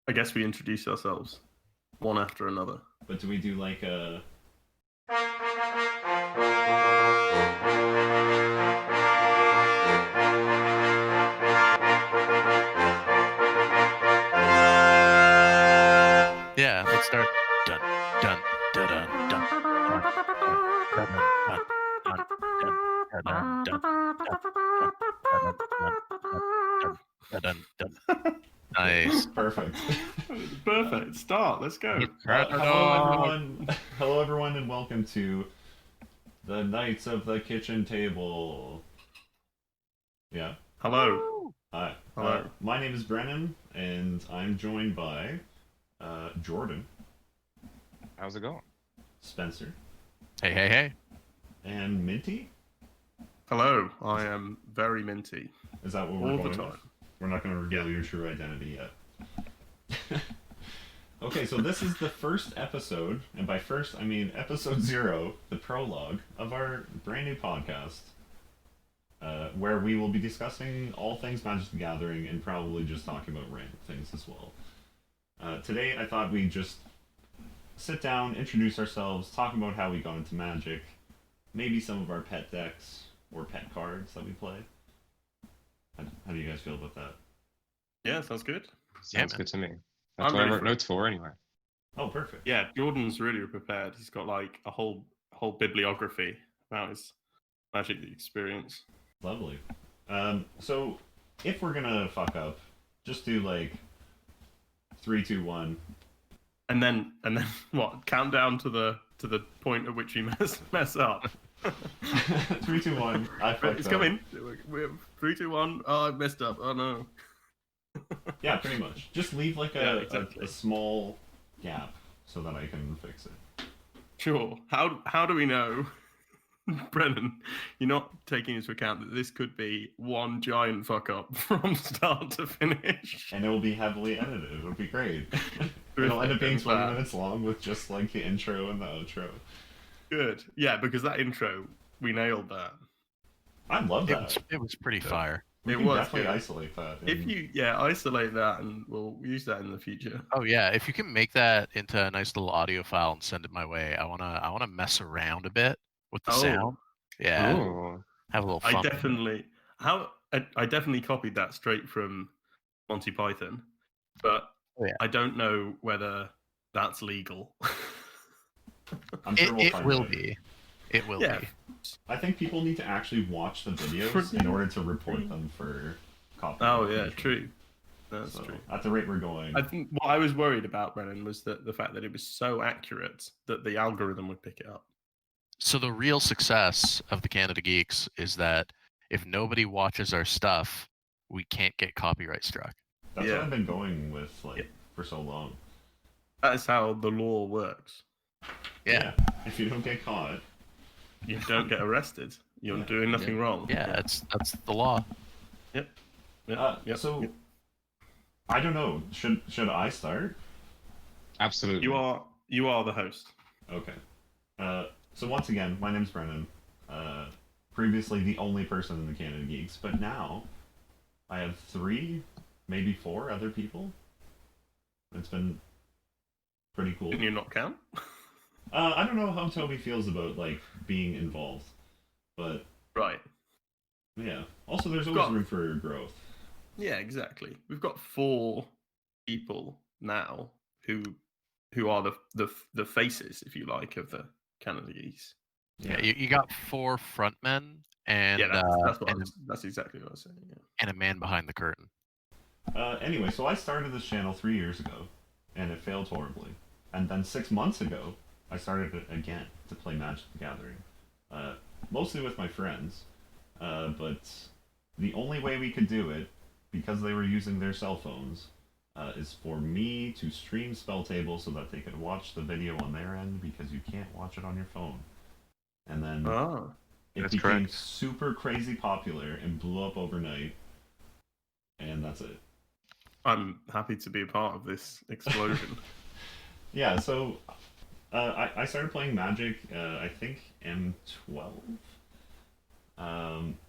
I guess we introduce ourselves one after another. But do we do like a... Yeah, let's start. Dun dun dun dun dun dun dun dun dun dun dun dun. Nice. Perfect. Perfect. Start. Let's go. Hello everyone. Hello everyone, and welcome to the Knights of the Kitchen Table. Yeah. Hello. Hi. Hello. My name is Brennan, and I'm joined by Jordan, How's it going? Spencer, Hey, hey, hey. and Minty. Hello. I am very minty. Is that what we're All going the with? time. We're not going to reveal your true identity yet. Okay, so this is the first episode, and by first I mean episode 0, the prologue of our brand new podcast, where we will be discussing all things Magic the Gathering and probably just talking about random things as well. Today I thought we'd just sit down, introduce ourselves, talk about how we got into Magic, maybe some of our pet decks or pet cards that we play. How do you guys feel about that? Yeah, sounds good. Sounds man. good to me. That's I'm what I ready wrote for notes for anyway. Oh, perfect. Yeah, Jordan's really prepared. He's got like a whole bibliography about his Magic experience. Lovely. So if we're gonna fuck up, just do like 3, 2, 1. And then what? Count down to the point at which we mess up. 3, 2, 1. I fucked It's up. coming. We're 3, 2, 1. Oh, I messed up. Oh no. Yeah, pretty much. Just leave like Yeah, a exactly. small gap so that I can fix it. Sure. How do we know, Brennan? You're not taking into account that this could be one giant fuck up from start to finish. And it will be heavily edited. It'll be great. It'll end up being 20 Bad. minutes long with just like the intro and the outro. Good. Yeah, because that intro, we nailed that. I love that. It was pretty fire. We it can was definitely good. isolate that. If you isolate that, and we'll use that in the future. Oh yeah, if you can make that into a nice little audio file and send it my way, I wanna mess around a bit with the sound. Yeah, Ooh. have a little fun. I definitely copied that straight from Monty Python, but Oh, yeah. I don't know whether that's legal. I'm sure we'll It find will out. be. It will Yeah. be. I think people need to actually watch the videos in order to report them for copyright. Oh yeah, infringement. true. That's So, true. at the rate we're going, I think what I was worried about, Brennan, was that the fact that it was so accurate that the algorithm would pick it up. So the real success of the Canada Geeks is that if nobody watches our stuff, we can't get copyright struck. that's Yeah. what I've been going with like Yeah. for so long. That is how the law works. Yeah. If you don't get caught, You don't get arrested. You're Yeah. doing nothing wrong. Yeah, that's the law. Yep. so Yep. I don't know. Should I start? Absolutely. You are the host. Okay. So once again, my name's Brennan. Previously the only person in the Canada Geeks, but now I have 3, maybe 4 other people. It's been pretty cool. Can you not count? I don't know how Toby feels about like being involved, but Right. yeah. Also, there's always room for growth. Yeah, exactly. We've got 4 people now who are the faces, if you like, of the Canada Geese. Yeah, you got 4 frontmen and Yeah, that's exactly what I was saying. Yeah. and a man behind the curtain. Anyway, so I started this channel 3 years ago, and it failed horribly. And then 6 months ago, I started it again to play Magic the Gathering, mostly with my friends. But the only way we could do it, because they were using their cell phones, is for me to stream Spell Table so that they could watch the video on their end, because you can't watch it on your phone. And then Oh. it That's became correct. super crazy popular and blew up overnight. And that's it. I'm happy to be a part of this explosion. Yeah, so I started playing Magic, I think M12.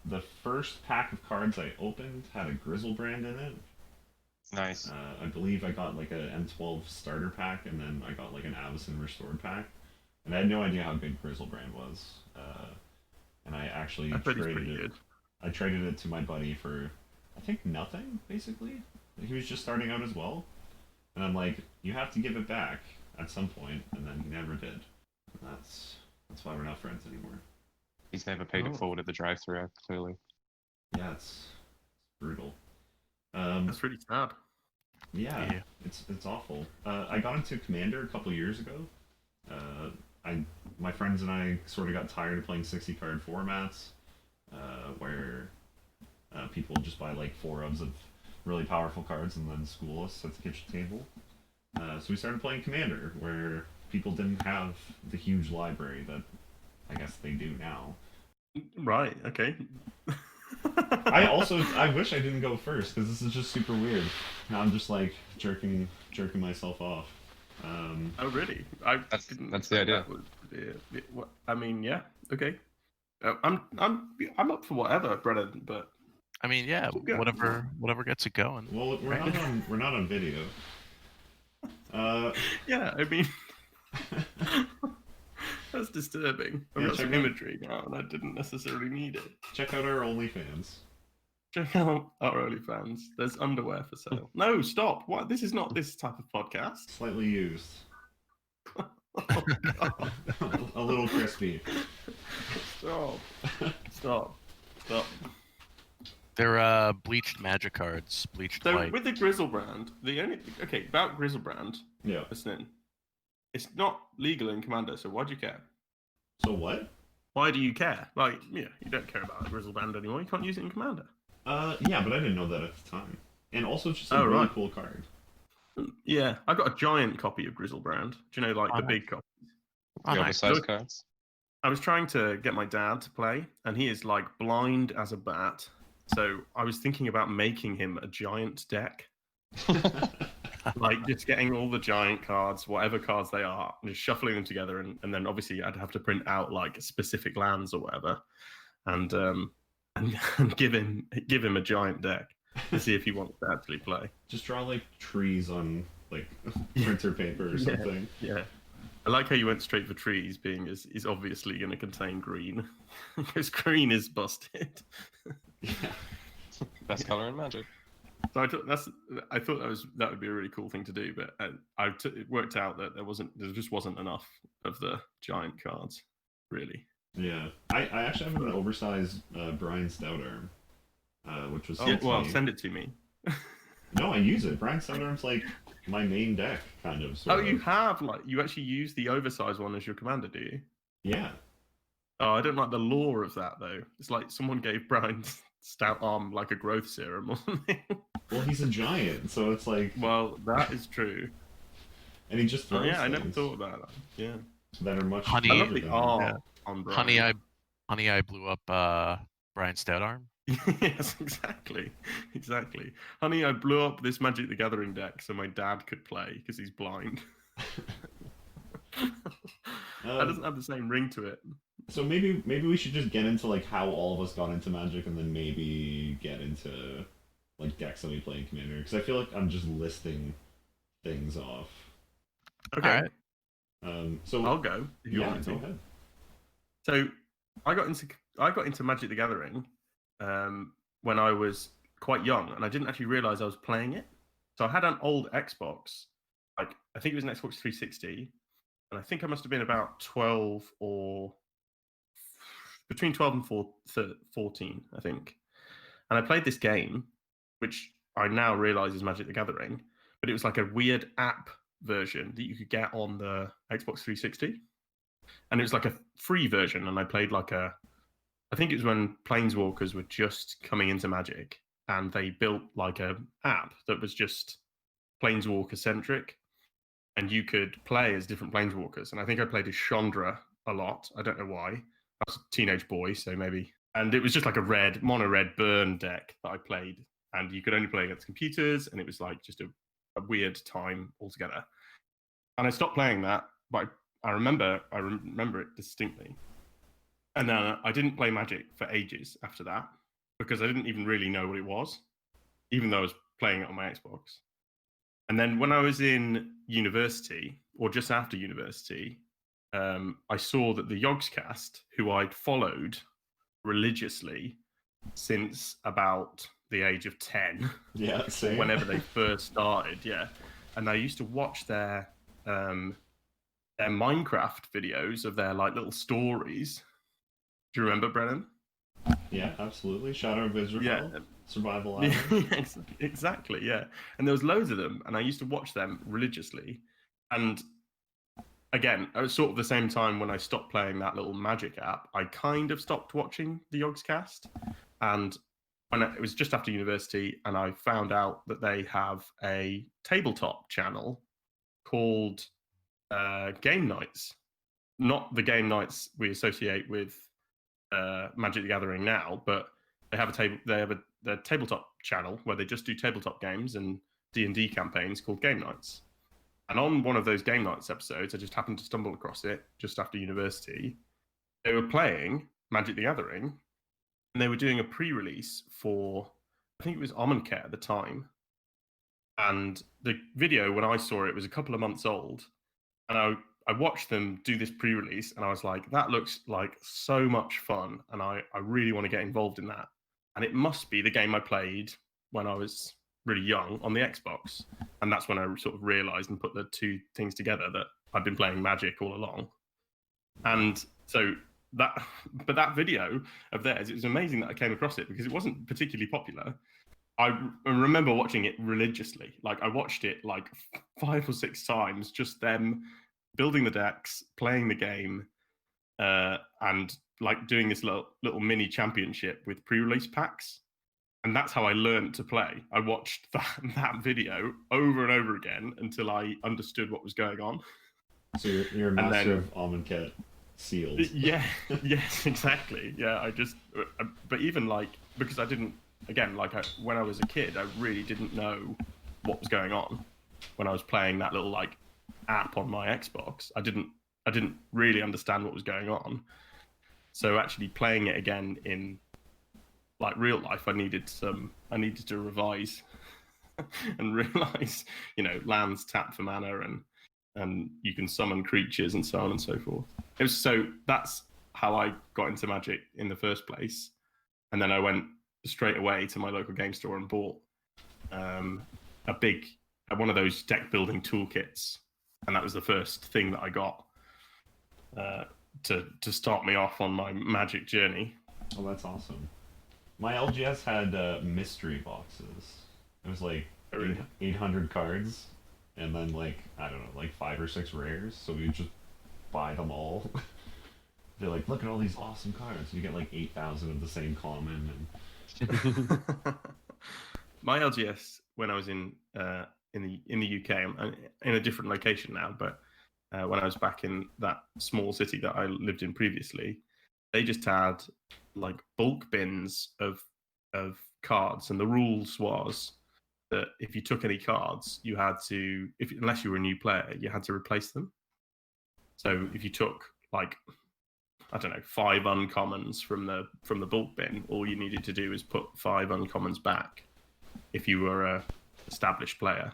The first pack of cards I opened had a Grizzlebrand in it. Nice. I believe I got like a M12 starter pack, and then I got like an Avacyn restored pack. And I had no idea how good Grizzlebrand was. And I actually I bet he's traded pretty it. good. I traded it to my buddy for, I think, nothing, basically. He was just starting out as well. And I'm like, you have to give it back at some point, and then he never did. And that's why we're not friends anymore. He's never paid Oh. it forward at the drive-thru, clearly. Yeah, it's brutal. That's really sad. Yeah, Yeah. it's awful. I got into Commander a couple years ago. My friends and I sort of got tired of playing 60 card formats, where people just buy like 4-ofs of really powerful cards and then school us at the kitchen table. So we started playing Commander, where people didn't have the huge library that I guess they do now. Right. Okay. I wish I didn't go first, because this is just super weird. Now I'm just like jerking myself off. Oh really? That's the think idea. that I mean, yeah. Okay. I'm up for whatever, Brennan. But I mean, yeah, Yeah. whatever gets it going. Well, we're Right. not on video. yeah, I mean, that's disturbing. I've Yeah, got some check out- imagery now, and I didn't necessarily need it. Check out our OnlyFans. Check out our OnlyFans. There's underwear for sale. No, stop! What? This is not this type of podcast. Slightly used. Oh, God. A little crispy. Stop! Stop! Stop! They're bleached magic cards, bleached So white. with the Grizzlebrand, about Grizzlebrand, Yeah. listening, it's not legal in Commander. So why do you care? So what? Why do you care? Like, yeah, you don't care about Grizzlebrand anymore. You can't use it in Commander. Yeah, but I didn't know that at the time. And also, it's just a Oh, really right. cool card. Yeah, I got a giant copy of Grizzlebrand. Do you know, like Oh, the nice. big copy? Oh, The nice. oversized cards. I was trying to get my dad to play, and he is like blind as a bat. So I was thinking about making him a giant deck, like just getting all the giant cards, whatever cards they are, and just shuffling them together, and then obviously I'd have to print out like specific lands or whatever, and give him a giant deck to see if he wants to actually play. Just draw like trees on like printer paper or Yeah. something. Yeah. I like how you went straight for trees, being is obviously going to contain green, because green is busted. Yeah. Best color in Magic. So I thought that would be a really cool thing to do, but it worked out that there just wasn't enough of the giant cards, really. Yeah. I actually have an oversized Brian Stout arm, which was Oh, sent to well, me. send it to me. No, I use it. Brian Stout arm's like my main deck, kind of. Sort Oh, of. you have you actually use the oversized one as your commander, do you? Yeah. Oh, I don't like the lore of that though. It's like someone gave Brian Stout arm like a growth serum or something. Well, he's a giant, so it's like, Well, that is true. and he just throws Oh yeah, I never things thought about that. Yeah. that are much. Honey- I bigger love the than- art Yeah. on Brian. Honey, I blew up Brian Stout arm. Yes, exactly. Honey, I blew up this Magic the Gathering deck so my dad could play because he's blind. That doesn't have the same ring to it. So maybe we should just get into like how all of us got into Magic, and then maybe get into like decks that we play in Commander, because I feel like I'm just listing things off. Okay, Alright. So I'll go if you yeah, want me go to. ahead. So I got into Magic the Gathering when I was quite young, and I didn't actually realize I was playing it. So I had an old Xbox, like I think it was an Xbox 360, and I think I must have been about 12 or between 12 and 14, I think. And I played this game, which I now realize is Magic the Gathering, but it was like a weird app version that you could get on the Xbox 360. And it was like a free version, and I played I think it was when Planeswalkers were just coming into Magic, and they built like a app that was just Planeswalker centric, and you could play as different Planeswalkers. And I think I played as Chandra a lot. I don't know why. I was a teenage boy, so maybe. And it was just like a mono red burn deck that I played, and you could only play against computers, and it was like just a weird time altogether. And I stopped playing that, but I remember it distinctly. And then I didn't play Magic for ages after that, because I didn't even really know what it was, even though I was playing it on my Xbox. And then when I was in university, or just after university, I saw that the Yogscast, who I'd followed religiously since about the age of 10, Yeah, same. whenever they first started, and I used to watch their Minecraft videos of their like little stories. Do you remember, Brennan? Yeah, absolutely. Shadow of Israel. Yeah. Survival Island. Exactly, yeah. And there was loads of them, and I used to watch them religiously. And again, it was sort of the same time when I stopped playing that little Magic app, I kind of stopped watching the Yogscast. And when it was just after university, and I found out that they have a tabletop channel called Game Nights. Not the game nights we associate with Magic the Gathering now, but they have a tabletop channel where they just do tabletop games and D&D campaigns called Game Nights. And on one of those Game Nights episodes, I just happened to stumble across it just after university. They were playing Magic the Gathering, and they were doing a pre-release for, I think it was Amonkhet at the time. And the video, when I saw it, was a couple of months old. And I watched them do this pre-release, and I was like, that looks like so much fun, and I really want to get involved in that. And it must be the game I played when I was really young on the Xbox. And that's when I sort of realized and put the two things together that I've been playing Magic all along. And so that video of theirs, it was amazing that I came across it because it wasn't particularly popular. I remember watching it religiously. Like I watched it like 5 or 6 times, just them building the decks, playing the game, and like doing this little mini championship with pre-release packs. And that's how I learned to play. I watched that video over and over again until I understood what was going on. So you're a master of Amonkhet sealed. Yeah, yes, exactly. Yeah, but even like, because I didn't, again, like when I was a kid, I really didn't know what was going on when I was playing that little like app on my Xbox. I didn't really understand what was going on. So actually playing it again in like real life, I needed to revise and realize, lands tap for mana and you can summon creatures and so on and so forth. That's how I got into Magic in the first place. And then I went straight away to my local game store and bought one of those deck building toolkits, and that was the first thing that I got to start me off on my Magic journey. Oh, that's awesome. My LGS had mystery boxes. It was like 800 cards, and then like, I don't know, like 5 or 6 rares. So we just buy them all. They're like, look at all these awesome cards. You get like 8,000 of the same common. And my LGS, when I was in the UK, I'm in a different location now, but when I was back in that small city that I lived in previously, they just had like bulk bins of cards, and the rules was that if you took any cards, you had to, unless you were a new player, you had to replace them. So if you took like, I don't know, 5 uncommons from the bulk bin, all you needed to do is put 5 uncommons back if you were a established player.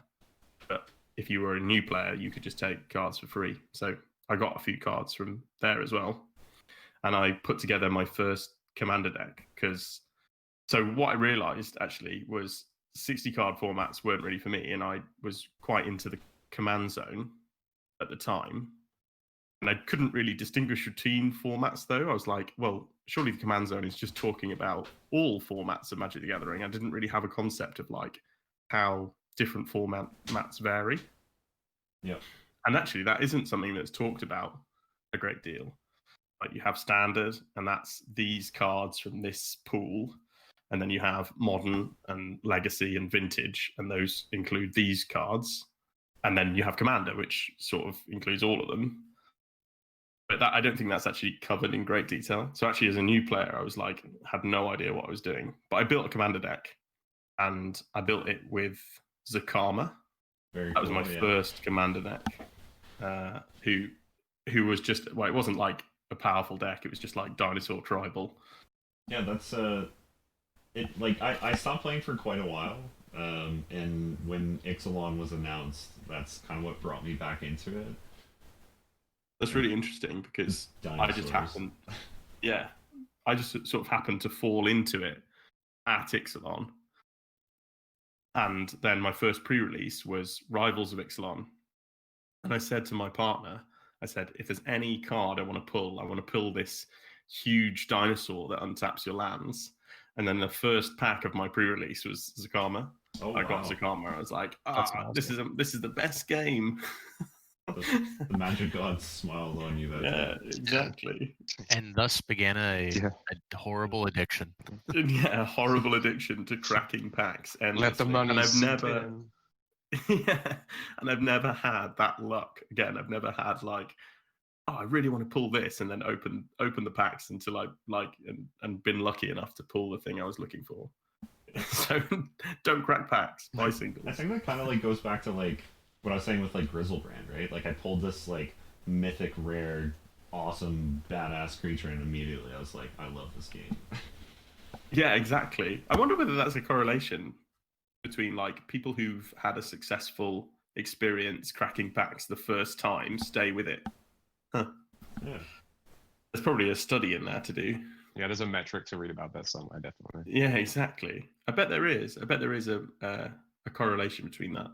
But if you were a new player, you could just take cards for free. So I got a few cards from there as well. And I put together my first commander deck so what I realized actually was 60 card formats weren't really for me, and I was quite into the command zone at the time. And I couldn't really distinguish between formats though. I was like, well, surely the command zone is just talking about all formats of Magic the Gathering. I didn't really have a concept of like how different formats vary. Yeah. And actually that isn't something that's talked about a great deal. Like you have standard, and that's these cards from this pool. And then you have modern and legacy and vintage, and those include these cards. And then you have commander, which sort of includes all of them. But I don't think that's actually covered in great detail. So actually, as a new player, I was like, had no idea what I was doing. But I built a commander deck, and I built it with Zakama. That was my first commander deck. Who was just, well, it wasn't like a powerful deck. It was just like dinosaur tribal. Yeah, that's it. Like I stopped playing for quite a while, And when Ixalan was announced, that's kind of what brought me back into it. That's really interesting because I just happened, yeah, I just sort of happened to fall into it at Ixalan. And then my first pre-release was Rivals of Ixalan. And I said to my partner, I said, if there's any card I want to pull this huge dinosaur that untaps your lands. And then the first pack of my pre-release was Zakama. Oh, I got Zakama. I was like, this is the best game. The magic gods smiled on you. Yeah, exactly. And thus began a horrible addiction. Yeah, a horrible addiction to cracking packs. Let the money and I've seep never, in. yeah, and I've never had that luck again. I've never had like, oh, I really want to pull this, and then open the packs until I and been lucky enough to pull the thing I was looking for. So don't crack packs, buy singles. I think that kind of like goes back to like what I was saying with like Grizzlebrand, right? Like I pulled this like mythic rare, awesome, badass creature, and immediately I was like, I love this game. Yeah, exactly. I wonder whether that's a correlation between like people who've had a successful experience cracking packs the first time stay with it. Huh. Yeah. There's probably a study in there to do. Yeah, there's a metric to read about that somewhere, definitely. Yeah, exactly. I bet there is a correlation between that.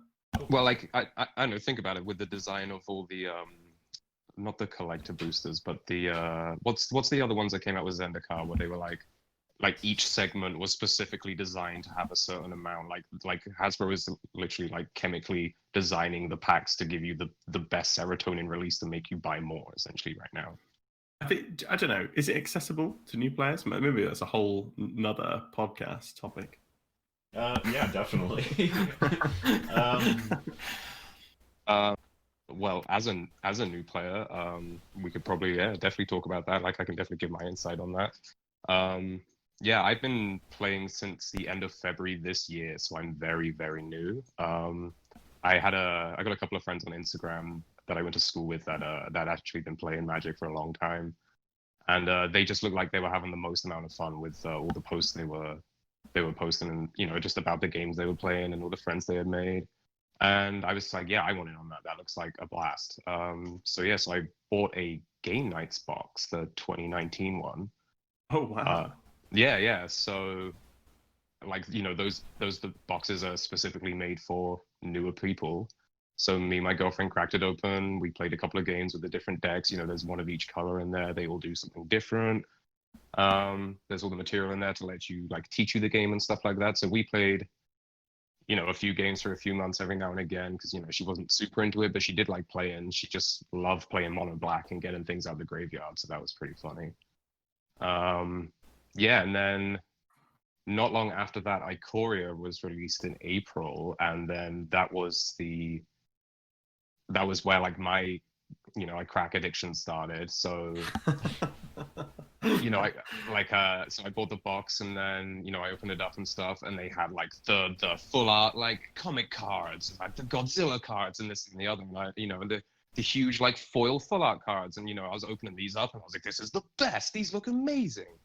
Well, like I don't know. Think about it with the design of all the not the collector boosters, but the what's the other ones that came out with Zendikar, where they were like each segment was specifically designed to have a certain amount. Like Hasbro is literally like chemically designing the packs to give you the best serotonin release to make you buy more, essentially, right now. I don't know. Is it accessible to new players? Maybe that's a whole another podcast topic. Yeah, definitely. Well, as a new player, we could probably definitely talk about that. Like I can definitely give my insight on that. Yeah, I've been playing since the end of February this year, so I'm very, very new. I got a couple of friends on Instagram that I went to school with that actually been playing Magic for a long time, and they just looked like they were having the most amount of fun with all the posts they were posting, and just about the games they were playing and all the friends they had made. And I was like, yeah, I want in on that. That looks like a blast. So I bought a Game Nights box, the 2019 one. Oh wow. Yeah. So, like, those the boxes are specifically made for newer people. So me and my girlfriend cracked it open. We played a couple of games with the different decks. There's one of each color in there. They all do something different. There's all the material in there to let you like teach you the game and stuff like that. So we played, a few games for a few months every now and again because she wasn't super into it, but she did like playing. She just loved playing mono black and getting things out of the graveyard. So that was pretty funny. Yeah, and then not long after that, Ikoria was released in April, and then that was where like my crack addiction started. So so I bought the box, and then I opened it up and stuff, and they had like the full art like comic cards, like the Godzilla cards, and this and the other, and the huge like foil full art cards, and I was opening these up, and I was like, this is the best. These look amazing.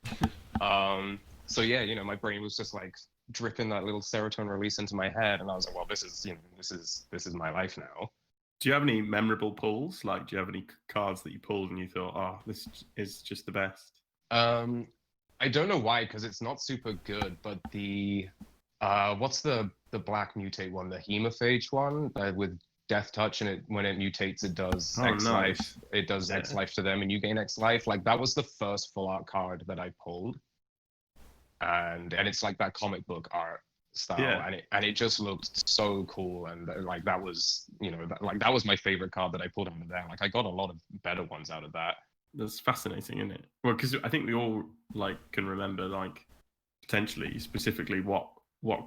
So yeah, my brain was just like dripping that little serotonin release into my head, and I was like, well, this is my life now. Do you have any memorable pulls? Like, do you have any cards that you pulled and you thought, oh, this is just the best? I don't know why, because it's not super good, but the what's the black mutate one, the Hemophage one with Death Touch, and when it mutates, it does X life. It does X life to them, and you gain X life. Like that was the first full art card that I pulled, and it's like that comic book art style, and it just looked so cool, and like that was that was my favorite card that I pulled out of there. Like I got a lot of better ones out of that. That's fascinating, isn't it? Well, because I think we all like can remember like potentially specifically what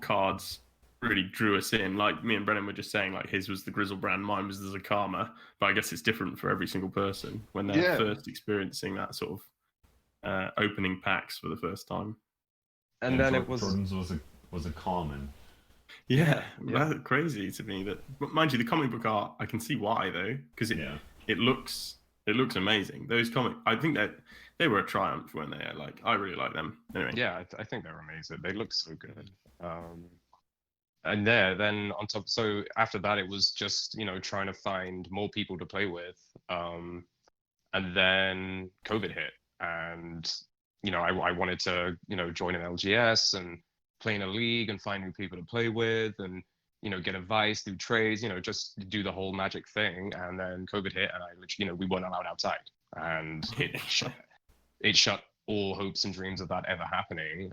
cards really drew us in. Like me and Brennan were just saying, like his was the Grizzlebrand, mine was the Zakama, but I guess it's different for every single person when they're first experiencing that sort of opening packs for the first time. And then it was Jordan's was a common. Yeah. That's crazy to me. That, mind you, the comic book art, I can see why though, because it looks amazing. Those I think that they were a triumph when they like. I really like them. Anyway. Yeah, I think they're amazing. They look so good. and then on top, so after that, it was just, trying to find more people to play with. And then COVID hit, and I wanted to join an LGS and play in a league and find new people to play with, and get advice, do trades, just do the whole Magic thing. And then COVID hit, and I literally, we weren't allowed outside, and it shut all hopes and dreams of that ever happening.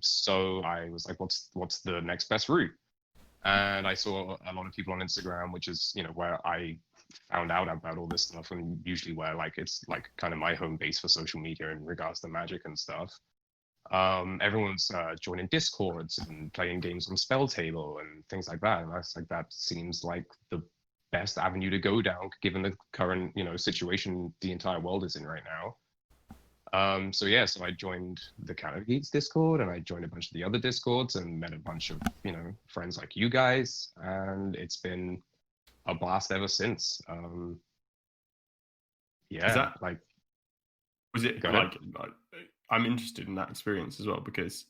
So I was like, what's the next best route? And I saw a lot of people on Instagram, which is where I found out about all this stuff, and usually where it's kind of my home base for social media in regards to Magic and stuff. Everyone's joining Discords and playing games on Spell Table and things like that, and I was like, that seems like the best avenue to go down given the current situation the entire world is in right now. So I joined the Canada Geeks Discord, and I joined a bunch of the other Discords and met a bunch of friends like you guys, and it's been a blast ever since. Was it like I'm interested in that experience as well, because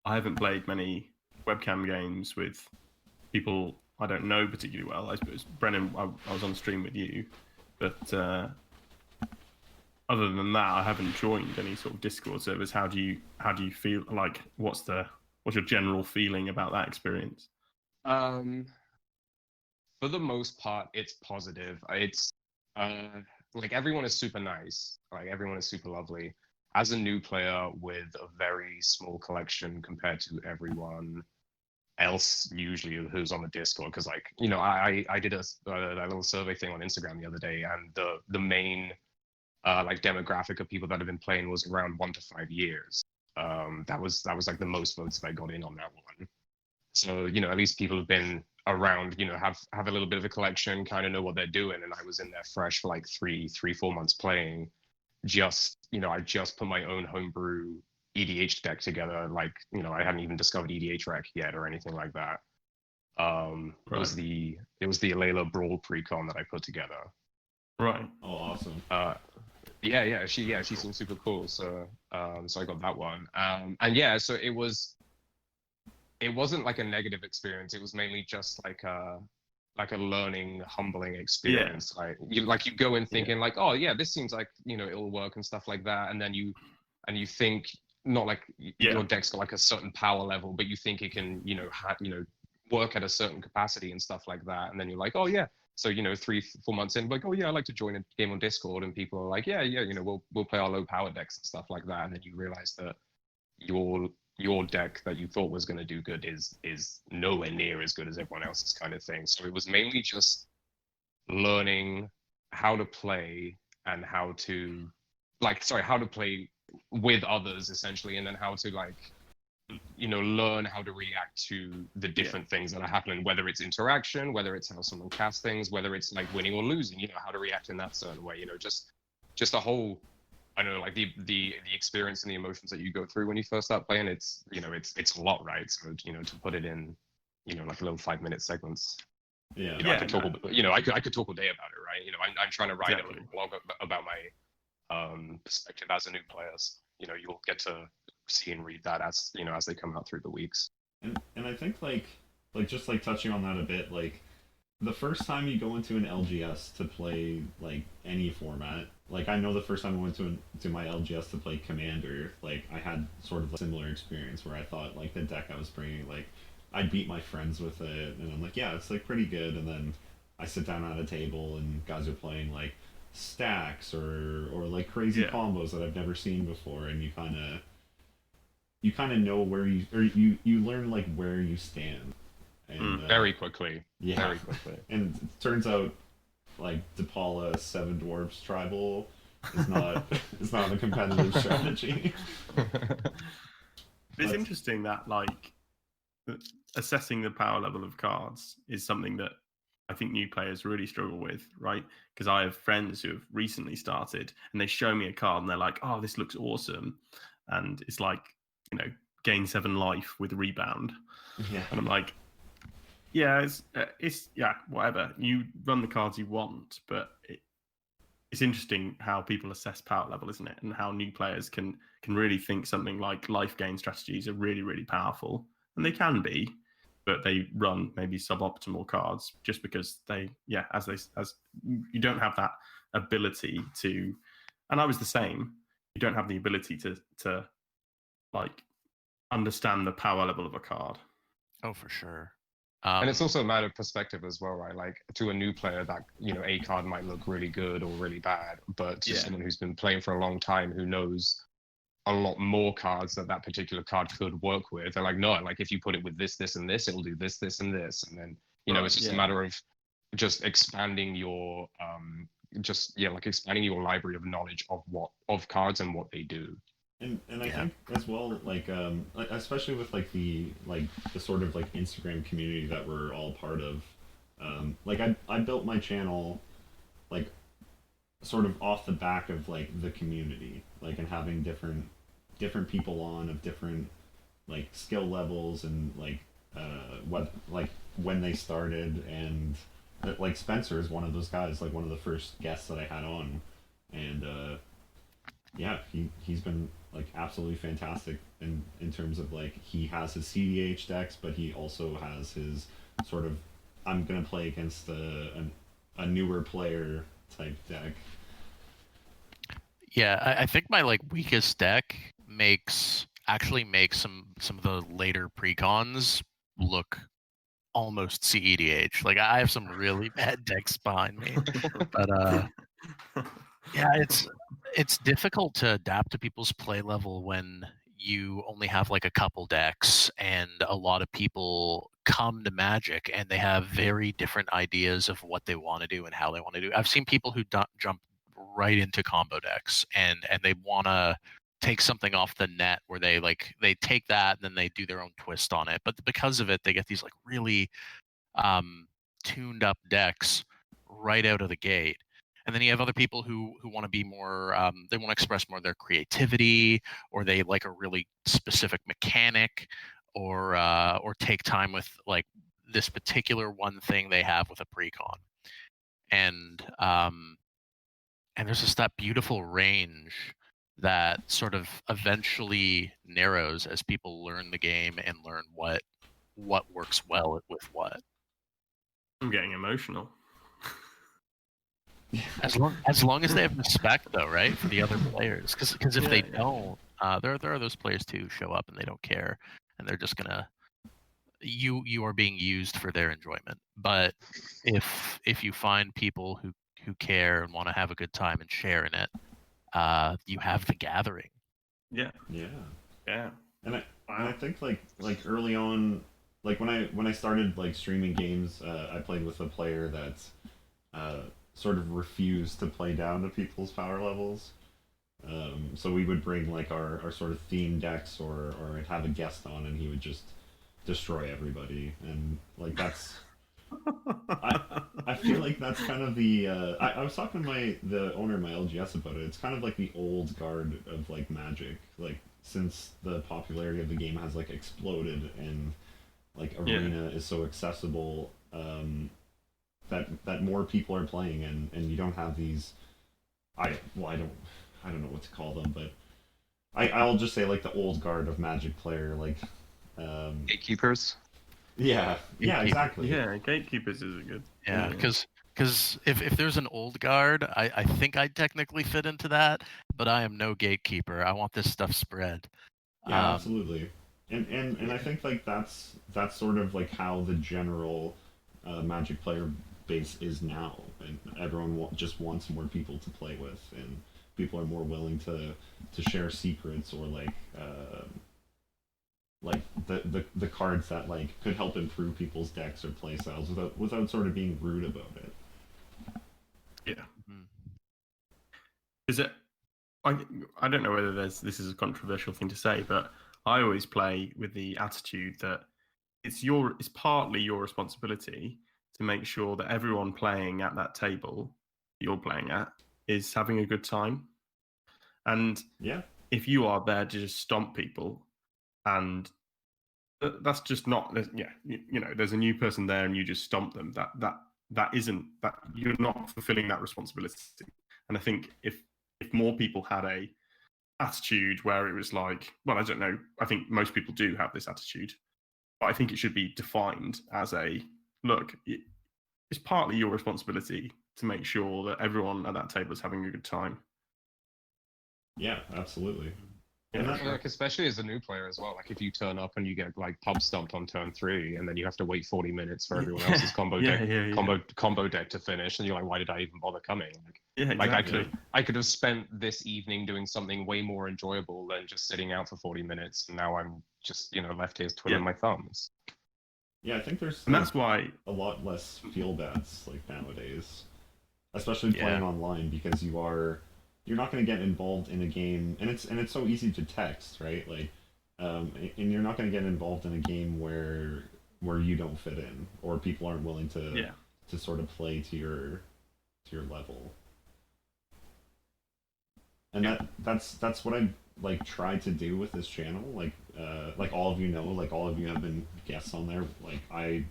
I haven't played many webcam games with people I don't know particularly well. I suppose Brennan, I was on stream with you, but other than that, I haven't joined any sort of Discord servers. How do you feel? Like, what's your general feeling about that experience? For the most part, it's positive. It's everyone is super nice. Like, everyone is super lovely. As a new player with a very small collection compared to everyone else usually who's on the Discord, because I did a little survey thing on Instagram the other day, and the main demographic of people that have been playing was around 1 to 5 years. That was like the most votes that I got in on that one. So at least people have been around, have a little bit of a collection, kind of know what they're doing. And I was in there fresh for like 3-4 months playing. I just put my own homebrew EDH deck together. I hadn't even discovered EDH Rec yet or anything like that. It was the Alayla Brawl pre-con that I put together. Right. Oh, awesome. She seems super cool. So I got that one. So it wasn't like a negative experience. It was mainly just like a learning, humbling experience. Yeah. You go in thinking oh yeah, this seems like it'll work and stuff like that, and then you think not like your deck's got like a certain power level, but you think it can work at a certain capacity and stuff like that, and then you're like, oh yeah. So 3-4 months in, like, oh yeah, I like to join a game on Discord, and people are like, yeah, we'll play our low power decks and stuff like that, and then you realize that your deck that you thought was going to do good is nowhere near as good as everyone else's, kind of thing. So it was mainly just learning how to play and how to play with others essentially, and then how to learn how to react to the different things that are happening, whether it's interaction, whether it's how someone casts things, whether it's like winning or losing, how to react in that certain way, just a whole, I don't know, like the experience and the emotions that you go through when you first start playing. It's a lot, right? So to put it in like a little 5-minute segments. Yeah. I could talk I could talk all day about it, right? I'm trying to write a little blog about my perspective as a new player. So, you'll get to see and read that as as they come out through the weeks. And I think like just like touching on that a bit, like the first time you go into an LGS to play like any format, like I know the first time I went to my LGS to play Commander, like I had sort of a similar experience where I thought like the deck I was bringing, like I'd beat my friends with it, and I'm like, yeah, it's like pretty good, and then I sit down at a table and guys are playing like stacks or like crazy combos that I've never seen before, and you kind of know where you learn like where you stand, and very quickly. Very quickly. And it turns out like DePaula 7 Dwarves Tribal is not a competitive strategy. It's interesting that like assessing the power level of cards is something that I think new players really struggle with, right? Because I have friends who have recently started and they show me a card and they're like, oh, this looks awesome. And it's like, gain 7 life with rebound. Yeah. And I'm like, yeah, it's whatever. You run the cards you want, but it's interesting how people assess power level, isn't it? And how new players can really think something like life gain strategies are really, really powerful. And they can be. but they run maybe suboptimal cards just because they, as you don't have that ability to, and I was the same. You don't have the ability to like understand the power level of a card. Oh, for sure. And it's also a matter of perspective as well, right? Like to a new player, that a card might look really good or really bad, but to someone who's been playing for a long time, who knows a lot more cards that particular card could work with, they're like, no, like if you put it with this, this, and this, it'll do this, this, and this, and then it's just a matter of just expanding your expanding your library of knowledge of cards and what they do. And I think as well, like especially with like the sort of like Instagram community that we're all part of, like I built my channel like sort of off the back of like the community, like, and having different people on of different like skill levels and like what like when they started, and like Spencer is one of those guys, like one of the first guests that I had on, and he's been like absolutely fantastic in terms of like he has his CDH decks, but he also has his sort of I'm gonna play against a newer player type deck. Yeah, I think my like weakest deck actually makes some of the later precons look almost CEDH. Like I have some really bad decks behind me, but yeah, it's difficult to adapt to people's play level when you only have like a couple decks and a lot of people come to Magic and they have very different ideas of what they want to do and how they want to do. I've seen people who jump right into combo decks and they want to take something off the net where they take that and then they do their own twist on it. But because of it, they get these like really tuned up decks right out of the gate. And then you have other people who want to be more, they want to express more of their creativity, or they like a really specific mechanic, or take time with like this particular one thing they have with a precon. And there's just that beautiful range that sort of eventually narrows as people learn the game and learn what works well with what. I'm getting emotional. As long as they have respect, though, right, for the other players, because if they don't, there are those players too who show up and they don't care, and they're just gonna you are being used for their enjoyment. But if you find people who care and want to have a good time and share in it, you have the gathering. Yeah. And I think like early on, like when I started like streaming games, I played with a player that sort of refused to play down to people's power levels. So we would bring like our sort of theme decks, or I'd have a guest on and he would just destroy everybody, and like that's I feel like that's kind of the I was talking to the owner of my LGS about it. It's kind of like the old guard of like Magic, like since the popularity of the game has like exploded and like Arena is so accessible, that more people are playing, and you don't have these I don't know what to call them, but I'll just say like the old guard of Magic player, like Gatekeepers. Yeah, exactly. Yeah, Gatekeepers is a good. Yeah, because if there's an old guard, I think I technically fit into that, but I am no gatekeeper. I want this stuff spread. Yeah, absolutely. And I think like that's sort of like how the general Magic player base is now, and everyone just wants more people to play with, and people are more willing to share secrets, or like the cards that like could help improve people's decks or play styles without sort of being rude about it. Yeah. Is it? I don't know whether this is a controversial thing to say, but I always play with the attitude that it's partly your responsibility to make sure that everyone playing at that table you're playing at is having a good time. And if you are there to just stomp people, and that's just not, there's a new person there and you just stomp them, that isn't, that you're not fulfilling that responsibility. And I think if more people had a attitude where it was like, well, I don't know, I think most people do have this attitude But I think it should be defined as a look. It's partly your responsibility to make sure that everyone at that table is having a good time. Yeah, absolutely. Yeah. Like, especially as a new player as well. Like if you turn up and you get like pub stomped on turn 3, and then you have to wait 40 minutes for everyone else's combo deck to finish, and you're like, why did I even bother coming? Exactly. I could have spent this evening doing something way more enjoyable than just sitting out for 40 minutes, and now I'm just left here twiddling my thumbs. Yeah, I think there's And that's why a lot less feel bads like nowadays, especially playing online, because you're not going to get involved in a game, and it's so easy to text, right? Like, and you're not going to get involved in a game where you don't fit in, or people aren't willing to sort of play to your level. And that's what I like tried to do with this channel. Like all of you know, like all of you have been guests on there. Like I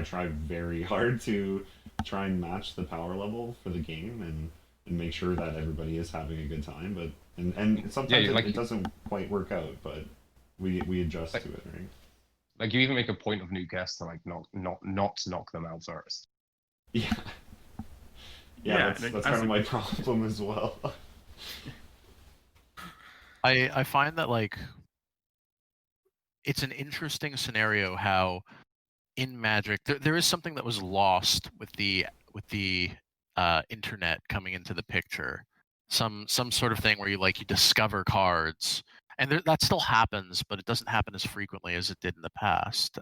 try very hard to try and match the power level for the game and make sure that everybody is having a good time. But and sometimes it doesn't quite work out, but we adjust to it, right? Like you even make a point of new guests to like not knock them out first. Yeah, that's kind of my problem as well. I find that like it's an interesting scenario how in Magic there is something that was lost with the internet coming into the picture. Some sort of thing where you discover cards, and that still happens, but it doesn't happen as frequently as it did in the past.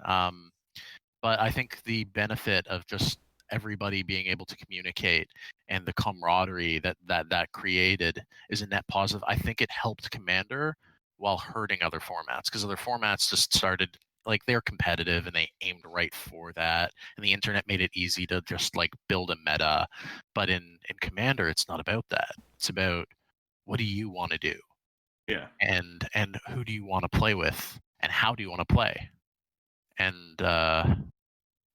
But I think the benefit of just everybody being able to communicate and the camaraderie that created is a net positive. I think it helped Commander while hurting other formats, because other formats just started they're competitive and they aimed right for that, and the internet made it easy to just build a meta. But in Commander, it's not about that. It's about what do you want to do, and who do you want to play with, and how do you want to play, and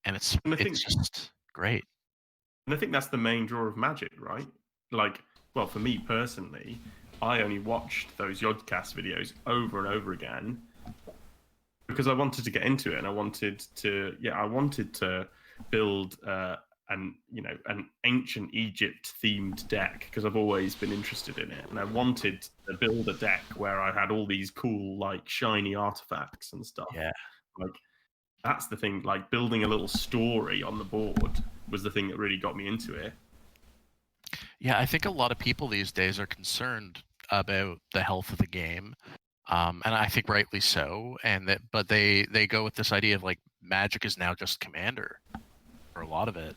it's just great. And I think that's the main draw of Magic, right? Well, for me personally, I only watched those Yodcast videos over and over again because I wanted to get into it, and I wanted to build an ancient Egypt themed deck, because I've always been interested in it, and I wanted to build a deck where I had all these cool shiny artifacts and stuff. Yeah. That's the thing, building a little story on the board was the thing that really got me into it. Yeah, I think a lot of people these days are concerned about the health of the game, and I think rightly so. But they go with this idea of Magic is now just Commander for a lot of it.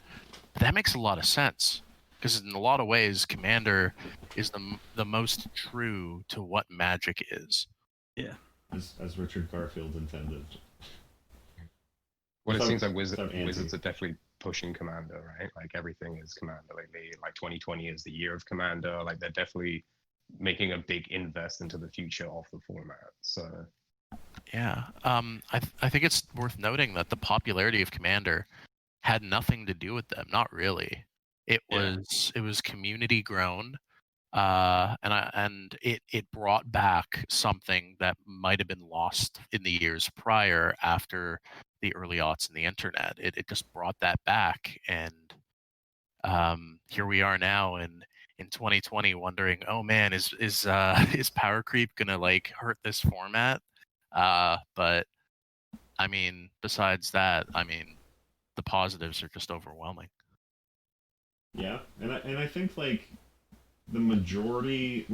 But that makes a lot of sense, because in a lot of ways, Commander is the most true to what Magic is. Yeah, as Richard Garfield intended. Well, it seems like Wizards are definitely pushing Commander, right? Everything is Commander lately. 2020 is the year of Commander. They're definitely making a big invest into the future of the format. So yeah, I think it's worth noting that the popularity of Commander had nothing to do with them. Not really. It was community grown, and it brought back something that might have been lost in the years prior, after the early aughts and the internet. It just brought that back, and here we are now in 2020 wondering, oh man, is power creep gonna hurt this format? But I mean, besides that, the positives are just overwhelming. Yeah, and I think the majority,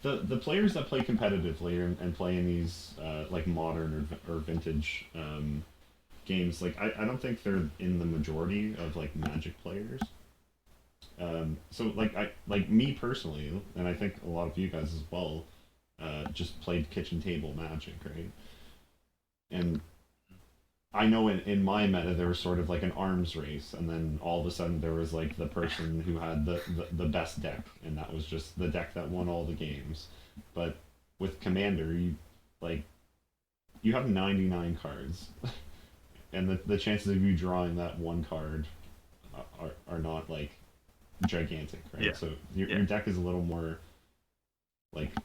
the players that play competitively and play in these modern or vintage games, I don't think they're in the majority of Magic players. So me personally, and I think a lot of you guys as well, just played kitchen table Magic, right? And I know in my meta there was sort of an arms race, and then all of a sudden there was the person who had the best deck, and that was just the deck that won all the games. But with Commander, you have 99 cards, and the chances of you drawing that one card are not gigantic, right? Yeah. So your deck is a little more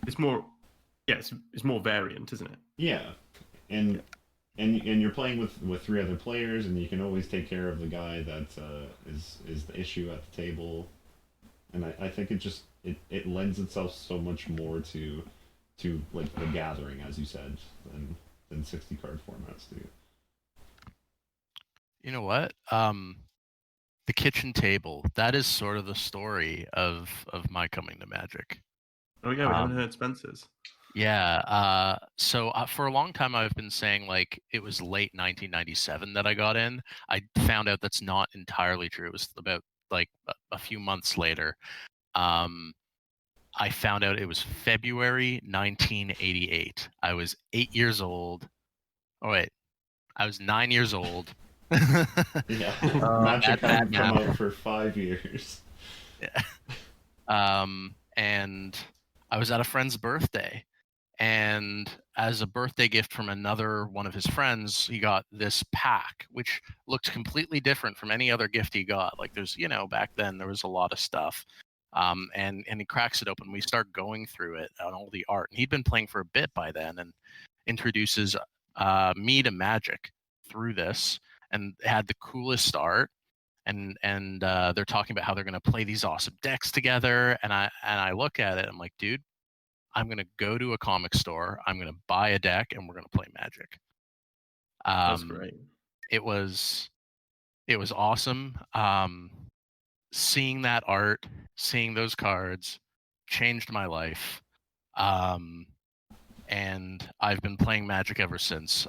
it's more variant, isn't it? Yeah, and and you're playing with 3 other players, and you can always take care of the guy that is the issue at the table. And I think it lends itself so much more to like the gathering, as you said, than 60 card formats do. You know what? The kitchen table. That is sort of the story of my coming to Magic. Oh yeah, we haven't Um, heard Spencer's. Yeah. So for a long time, I've been saying like it was late 1997 that I got in. I found out that's not entirely true. It was about like a few months later. Um, I found out it was February 1988. I was 8 years old. Oh wait, I was 9 years old. Yeah, Bad Magic hadn't come math. out for 5 years. And I was at a friend's birthday, and as a birthday gift from another one of his friends, he got this pack, which looked completely different from any other gift he got. Like there's, back then there was a lot of stuff. And he cracks it open. We start going through it on all the art. And he'd been playing for a bit by then, and introduces me to Magic through this, and had the coolest art. And they're talking about how they're going to play these awesome decks together. And I look at it, I'm like, dude, I'm going to go to a comic store, I'm going to buy a deck, and we're going to play Magic. That's great. It was awesome. Seeing that art, seeing those cards changed my life. And I've been playing Magic ever since.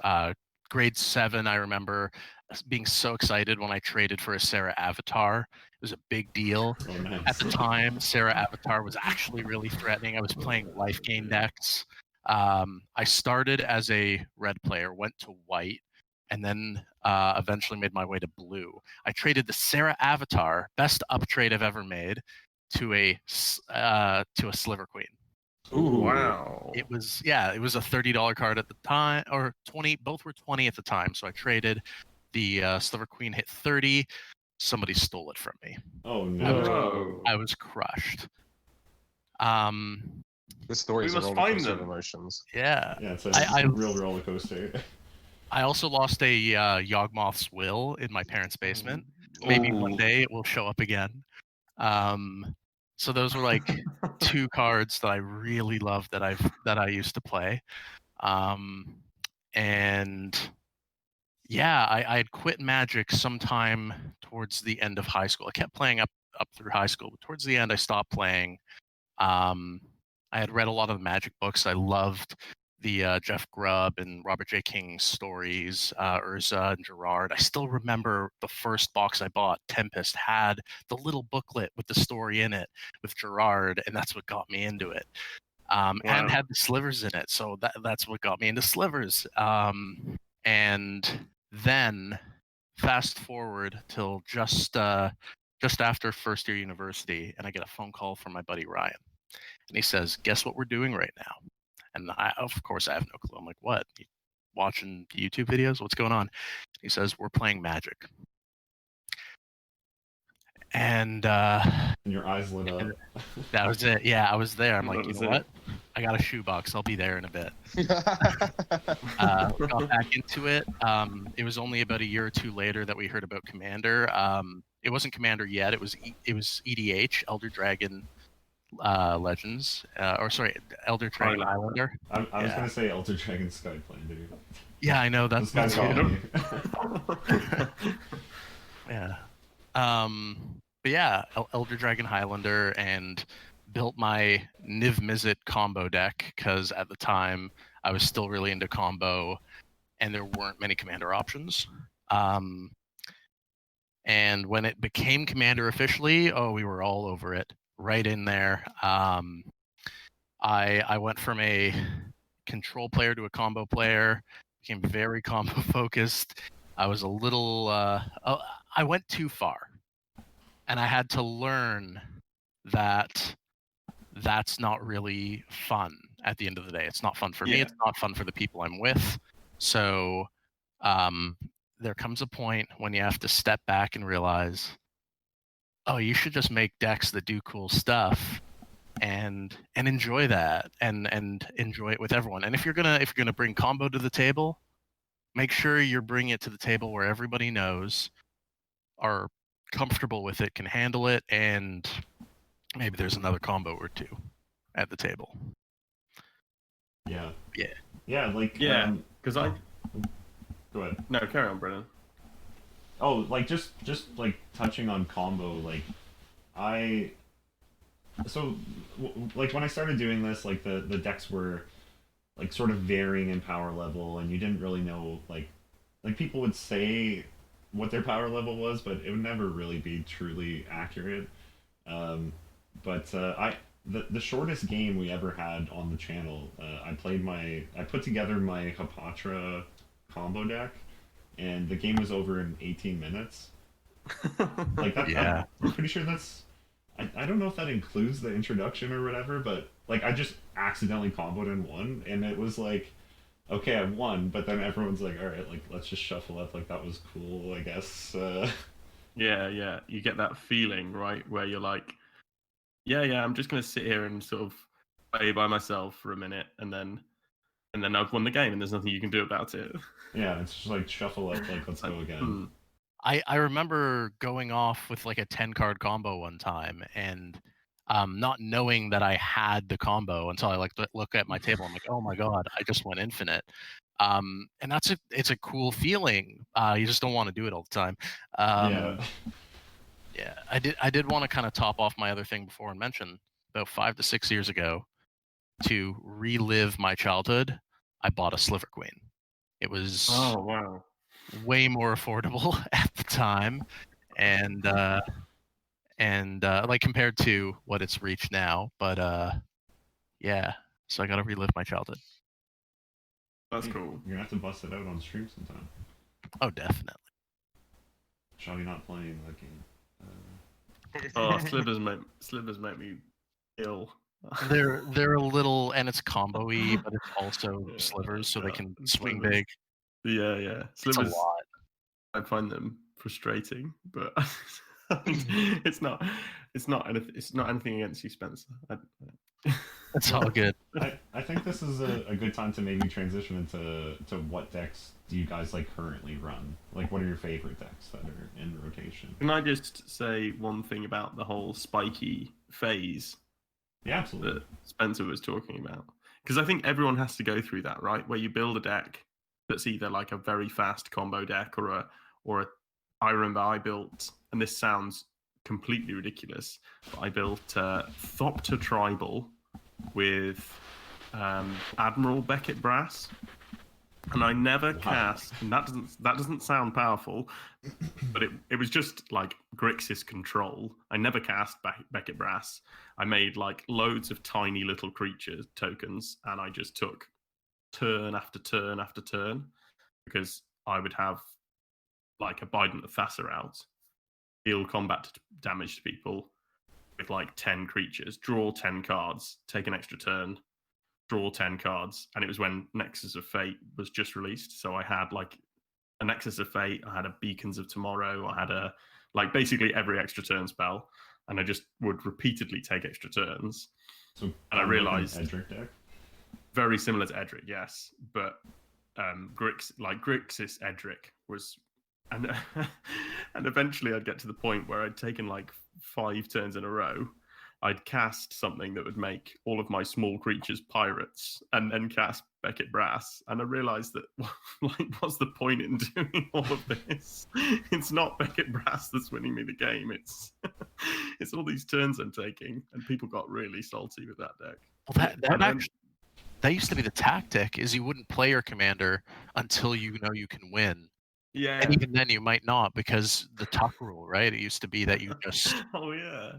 Grade 7, I remember being so excited when I traded for a Sarah Avatar. It was a big deal. Oh, nice. At the time, Sarah Avatar was actually really threatening. I was playing life gain decks. I started as a red player, went to white, and then eventually made my way to blue. I traded the Sarah Avatar, best up trade I've ever made, to a Sliver Queen. Ooh. Wow. It was a $30 card at the time, or 20. Both were 20 at the time. So I traded. The Sliver Queen hit 30. Somebody stole it from me. Oh no! No. I was crushed. The stories We are must roller find coaster of them. emotions. Yeah. Yeah, it's a I real roller coaster. I also lost a Yawgmoth's Will in my parents' basement. Maybe one Ooh. day it will show up again. So those were like 2 cards that I really loved that I used to play. And yeah, I had quit Magic sometime towards the end of high school. I kept playing up through high school, but towards the end I stopped playing. I had read a lot of the Magic books. I loved the Jeff Grubb and Robert J. King stories, Urza and Gerard. I still remember the first box I bought, Tempest, had the little booklet with the story in it with Gerard, and that's what got me into it. And Wow. had the slivers in it, so that's what got me into slivers. And then fast forward till just after first year university, and I get a phone call from my buddy Ryan, and he says, "Guess what we're doing right now?" And of course, I have no clue. I'm like, "What? You watching YouTube videos? What's going on?" He says, "We're playing Magic." And And your eyes lit up. that was it. Yeah, I was there. I'm like, That you was know it. what? I got a shoebox. I'll be there in a bit. Got back into it. It was only about a year or two later that we heard about Commander. It wasn't Commander yet. It was EDH, Elder Dragon Legends, Elder Dragon Islander. I was Yeah. gonna say Elder Dragon Skyplander. Yeah, I know This that's guy's got me. yeah. But yeah, Elder Dragon Highlander, and built my Niv Mizzet combo deck because at the time I was still really into combo, and there weren't many commander options. And when it became Commander officially, we were all over it, right in there. I went from a control player to a combo player, became very combo focused. I was a little, I went too far, and I had to learn that that's not really fun at the end of the day. It's not fun for me. Yeah. It's not fun for the people I'm with. So there comes a point when you have to step back and realize, oh, you should just make decks that do cool stuff and enjoy that and enjoy it with everyone. And if you're gonna bring combo to the table, make sure you're bringing it to the table where everybody knows, are comfortable with it, can handle it, and maybe there's another combo or two at the table. Yeah. Yeah. Yeah, like Yeah, because I go ahead. no carry on, Brennan. Oh, like just like touching on combo, like I so like when I started doing this, like the decks were like sort of varying in power level, and you didn't really know like people would say what their power level was, but it would never really be truly accurate. Um, but the shortest game we ever had on the channel, I put together my Hapatra combo deck, and the game was over in 18 minutes. Like that, Yeah. I'm pretty sure that's. I don't know if that includes the introduction or whatever, but like I just accidentally comboed in one, and it was like, okay, I won, but then everyone's like, all right, like let's just shuffle up. Like that was cool, I guess. Yeah, you get that feeling, right, where you're like, yeah, I'm just gonna sit here and sort of play by myself for a minute, and then I've won the game, and there's nothing you can do about it. Yeah, it's just like shuffle up, like let's go again. I remember going off with like a 10-card combo one time and not knowing that I had the combo until I like look at my table. I'm like, oh my god, I just went infinite. And it's a cool feeling. You just don't want to do it all the time. Yeah. Yeah, I did want to kind of top off my other thing before and mention about 5 to 6 years ago, to relive my childhood, I bought a Sliver Queen. It was Oh wow. way more affordable at the time, and like compared to what it's reached now. But yeah, so I gotta relive my childhood. That's Hey, cool. You're gonna have to bust it out on stream sometime. Oh, definitely. Shall not playing that game? Oh, slivers make me ill. They're a little, and it's combo-y, but it's also Yeah, slivers, so they can swing slivers. big. Yeah. It's a Slivers. lot. I find them frustrating, but it's not anything against you, Spencer. It's all good. I think this is a good time to maybe transition into what decks do you guys like currently run? Like, what are your favorite decks that are in rotation? Can I just say one thing about the whole spiky phase Yeah, absolutely. that Spencer was talking about? Because I think everyone has to go through that, right? Where you build a deck that's either like a very fast combo deck or a Iron that I built, and this sounds completely ridiculous, but I built Thopter Tribal with Admiral Beckett Brass, and I never cast. And that doesn't sound powerful, but it was just like Grixis control. I never cast Beckett Brass. I made like loads of tiny little creature tokens, and I just took turn after turn after turn, because I would have like a Bident of Thasser out, deal combat damage to people with like 10 creatures, draw 10 cards, take an extra turn, draw 10 cards. And it was when Nexus of Fate was just released. So I had like a Nexus of Fate, I had a Beacons of Tomorrow, I had a like basically every extra turn spell. And I just would repeatedly take extra turns. So, and I realized Edric deck. Very similar to Edric, yes. But Grixis Edric was, and and eventually I'd get to the point where I'd taken like 5 turns in a row. I'd cast something that would make all of my small creatures pirates, and then cast Beckett Brass. And I realized that, like, what's the point in doing all of this? It's not Beckett Brass that's winning me the game. It's it's all these turns I'm taking, and people got really salty with that deck. Well, that used to be the tactic, is you wouldn't play your commander until you know you can win. Yeah. And even then you might not, because the tuck rule, right? It used to be that you just oh yeah,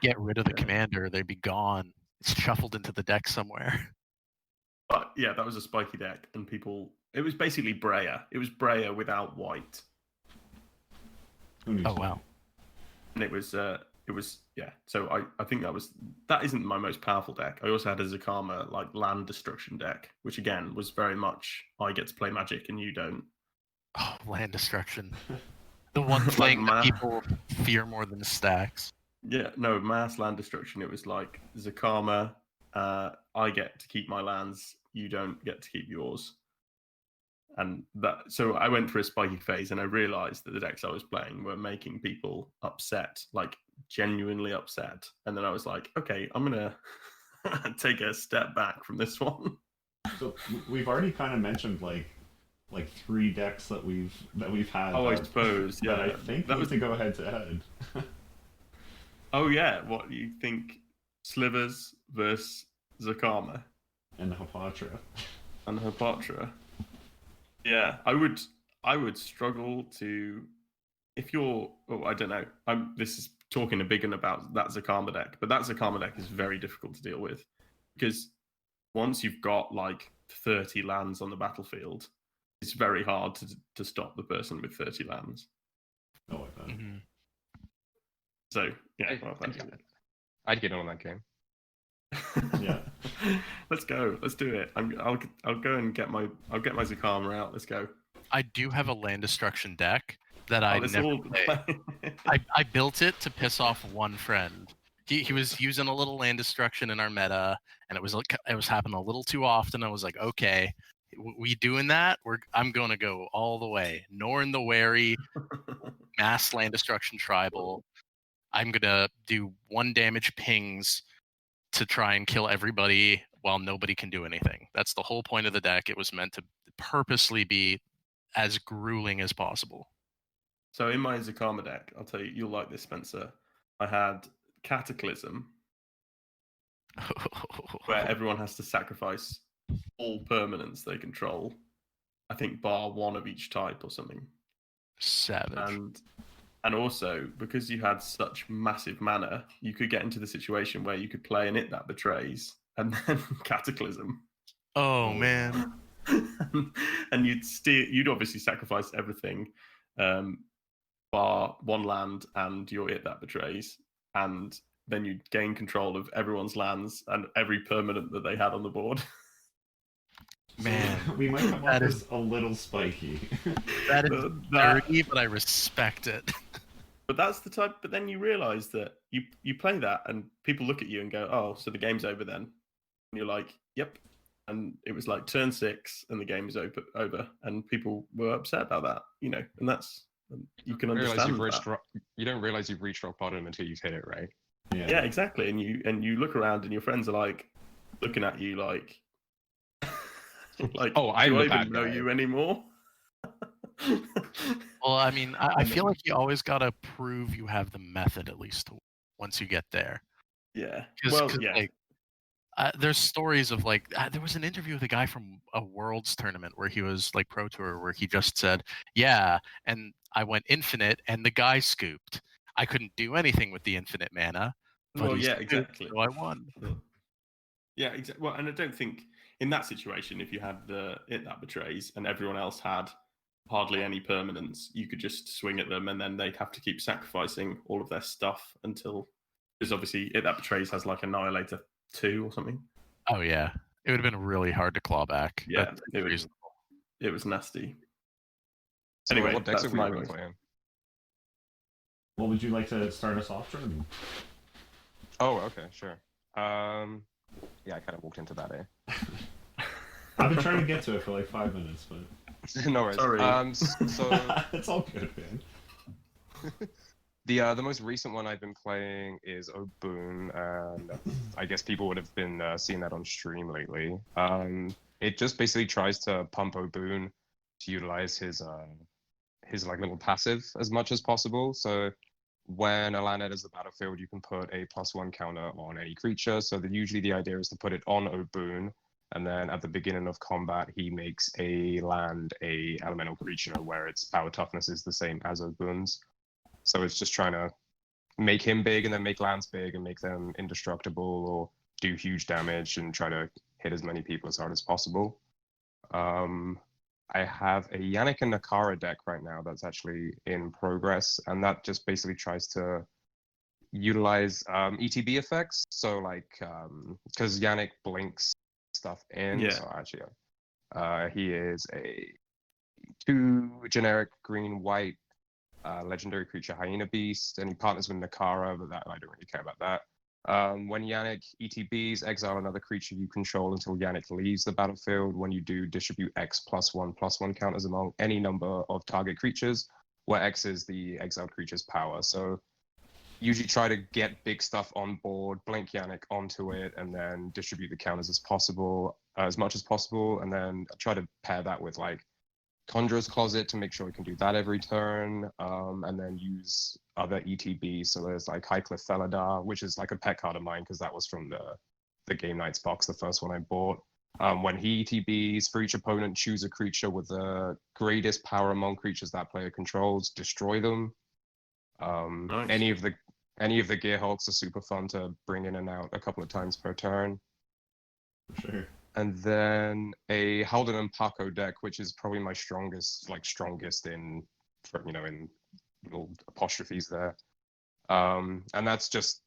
get rid of the commander, they'd be gone. It's shuffled into the deck somewhere. But yeah, that was a spiky deck, and it was basically Breya. It was Breya without white. Oh wow. And it was yeah. So I think that isn't my most powerful deck. I also had a Zakama like land destruction deck, which again was very much I get to play Magic and you don't. Oh, land destruction. The one thing that people fear more than stacks. Yeah, no, mass land destruction. It was like Zakama, I get to keep my lands, you don't get to keep yours. and so I went through a spiky phase, and I realized that the decks I was playing were making people upset, like genuinely upset. And then I was like, okay, I'm gonna take a step back from this one. So we've already kind of mentioned like 3 decks that we've had. Oh, I suppose, yeah. That I think that was to go head to head. Oh yeah, what do you think? Slivers versus Zakama And Hapatra. and Hopatra. Yeah, I would struggle to, if you're. Oh, I don't know. This is talking a big one about that Zakama deck, but that Zakama deck is very difficult to deal with because once you've got like 30 lands on the battlefield, it's very hard to stop the person with 30 lands. Oh, like that. Mm-hmm. So yeah, I'd get on that game. Yeah. Let's go. Let's do it. I'll go and get my Zakama out. Let's go. I do have a land destruction deck that I let's never all play. I built it to piss off one friend. He was using a little land destruction in our meta, and it was happening a little too often. I was like, okay, we doing that? I'm gonna go all the way. Norn the Wary, mass land destruction tribal. I'm gonna do 1 damage pings to try and kill everybody while nobody can do anything. That's the whole point of the deck. It was meant to purposely be as grueling as possible. So in my Zakama deck, I'll tell you, you'll like this, Spencer. I had Cataclysm, where everyone has to sacrifice all permanents they control. I think bar 1 of each type or something. Savage. And also, because you had such massive mana, you could get into the situation where you could play an It That Betrays and then Cataclysm. Oh man. And you'd obviously sacrifice everything, bar 1 land and your It That Betrays, and then you'd gain control of everyone's lands and every permanent that they had on the board. Man, we might come off as a little spiky. That is dirty, but I respect it. But that's the type. But then you realise that you play that, and people look at you and go, "Oh, so the game's over then?" And you're like, "Yep." And it was like turn 6, and the game is over, and people were upset about that, And that's you can understand that. You don't realize you've reached rock bottom until you've hit it, right? Yeah, exactly. And you look around, and your friends are like looking at you like. Like, oh, I do I even even know you anymore? Well, I mean, I feel like you always gotta prove you have the method at least once you get there. Yeah. Cause, like, there's stories of like there was an interview with a guy from a Worlds tournament where he was like Pro Tour where he just said, "Yeah," and I went infinite, and the guy scooped. I couldn't do anything with the infinite mana. But exactly. So I won. Yeah, exactly. Well, and I don't think in that situation, if you had the It That Betrays and everyone else had hardly any permanents, you could just swing at them, and then they'd have to keep sacrificing all of their stuff until, because obviously It That Betrays has like Annihilator 2 or something. Oh yeah, it would have been really hard to claw back. Yeah, it was nasty. So anyway, what decks that's have we my been voice. playing? Well, would you like to start us off, Jordan? Oh, okay, sure. Yeah, I kind of walked into that, eh? I've been trying to get to it for like 5 minutes, but no worries. Sorry. So it's all good, man. The most recent one I've been playing is Oboon, and I guess people would have been seeing that on stream lately. It just basically tries to pump Oboon to utilize his like little passive as much as possible. So when a land enters the battlefield, you can put a +1 counter on any creature. So usually the idea is to put it on Oboon, and then at the beginning of combat, he makes a land a elemental creature where its power toughness is the same as Oboon's. So it's just trying to make him big and then make lands big and make them indestructible or do huge damage and try to hit as many people as hard as possible. I have a Yannick and Nakara deck right now that's actually in progress, and that just basically tries to utilize ETB effects. So like, because Yannick blinks stuff in, Yeah. so actually, he is a 2 generic green-white legendary creature Hyena Beast, and he partners with Nakara, but that I don't really care about that. When Yannick ETBs, exile another creature you control until Yannick leaves the battlefield. When you do, distribute X +1/+1 counters among any number of target creatures, where X is the exiled creature's power. So usually try to get big stuff on board, blink Yannick onto it, and then distribute the counters as much as possible, and then try to pair that with like Conjurer's Closet to make sure we can do that every turn, and then use other ETB. So there's like Highcliff Felidar, which is like a pet card of mine because that was from the Game Nights box, the first one I bought. When he ETBs, for each opponent, choose a creature with the greatest power among creatures that player controls, destroy them. Nice. Any of the Gearhulks are super fun to bring in and out a couple of times per turn. For sure. And then a Halden and Paco deck, which is probably my strongest in little apostrophes there. And that's just,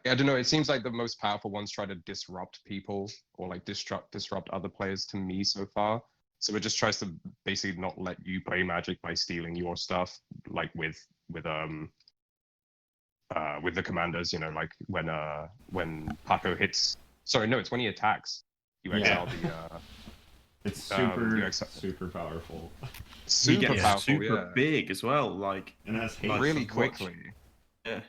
I don't know, it seems like the most powerful ones try to disrupt people or like disrupt other players to me so far. So it just tries to basically not let you play Magic by stealing your stuff, like with the commanders, you know, like when Paco hits. Sorry, no, it's when he attacks. You exile the. It's super powerful. Super powerful, super big as well. Like, and it has haste really so quickly. much. Yeah.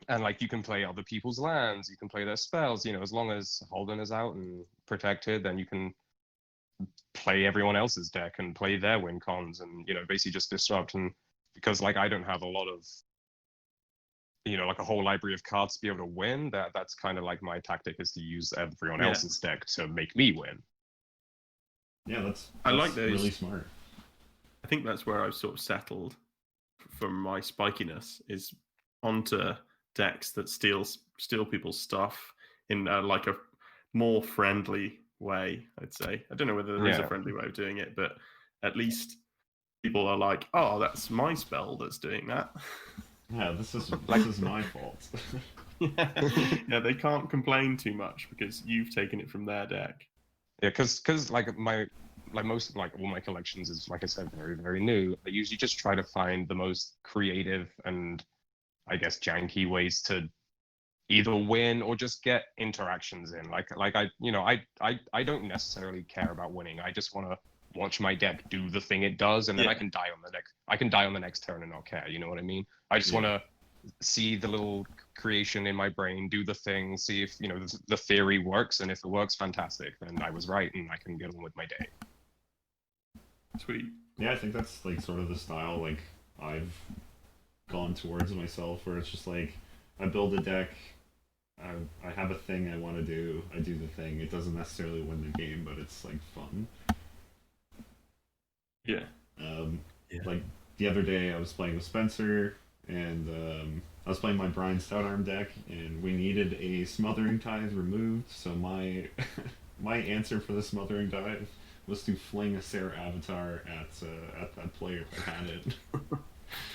And like you can play other people's lands, you can play their spells. You know, as long as Holden is out and protected, then you can play everyone else's deck and play their win cons, and you know, basically just disrupt. And because like I don't have a lot of, you know, like a whole library of cards to be able to win, that's kind of like my tactic is to use everyone else's deck to make me win. Yeah, that's I like those. Really smart. I think that's where I've sort of settled from my spikiness is onto decks that steal people's stuff in like a more friendly way, I'd say. I don't know whether there is a friendly way of doing it, but at least people are like, oh, that's my spell that's doing that. Yeah, this is my fault. Yeah, they can't complain too much because you've taken it from their deck. Yeah, because like most of like all my collections is, like I said, very, very new. I usually just try to find the most creative and I guess janky ways to either win or just get interactions in. Like I don't necessarily care about winning. I just want to watch my deck do the thing it does, and then I can die on the next turn and not care. You know what I mean? I just want to see the little creation in my brain do the thing, see if, you know, the theory works, and if it works, fantastic. Then I was right, and I can get on with my day. Sweet. Yeah, I think that's like sort of the style like I've gone towards myself, where it's just like I build a deck, I have a thing I want to do, I do the thing. It doesn't necessarily win the game, but it's like fun. Yeah. Like the other day I was playing with Spencer, and I was playing my Brian Stoutarm deck, and we needed a Smothering Tithe removed, so my my answer for the Smothering Tithe was to fling a Sarah Avatar at that player if I had it.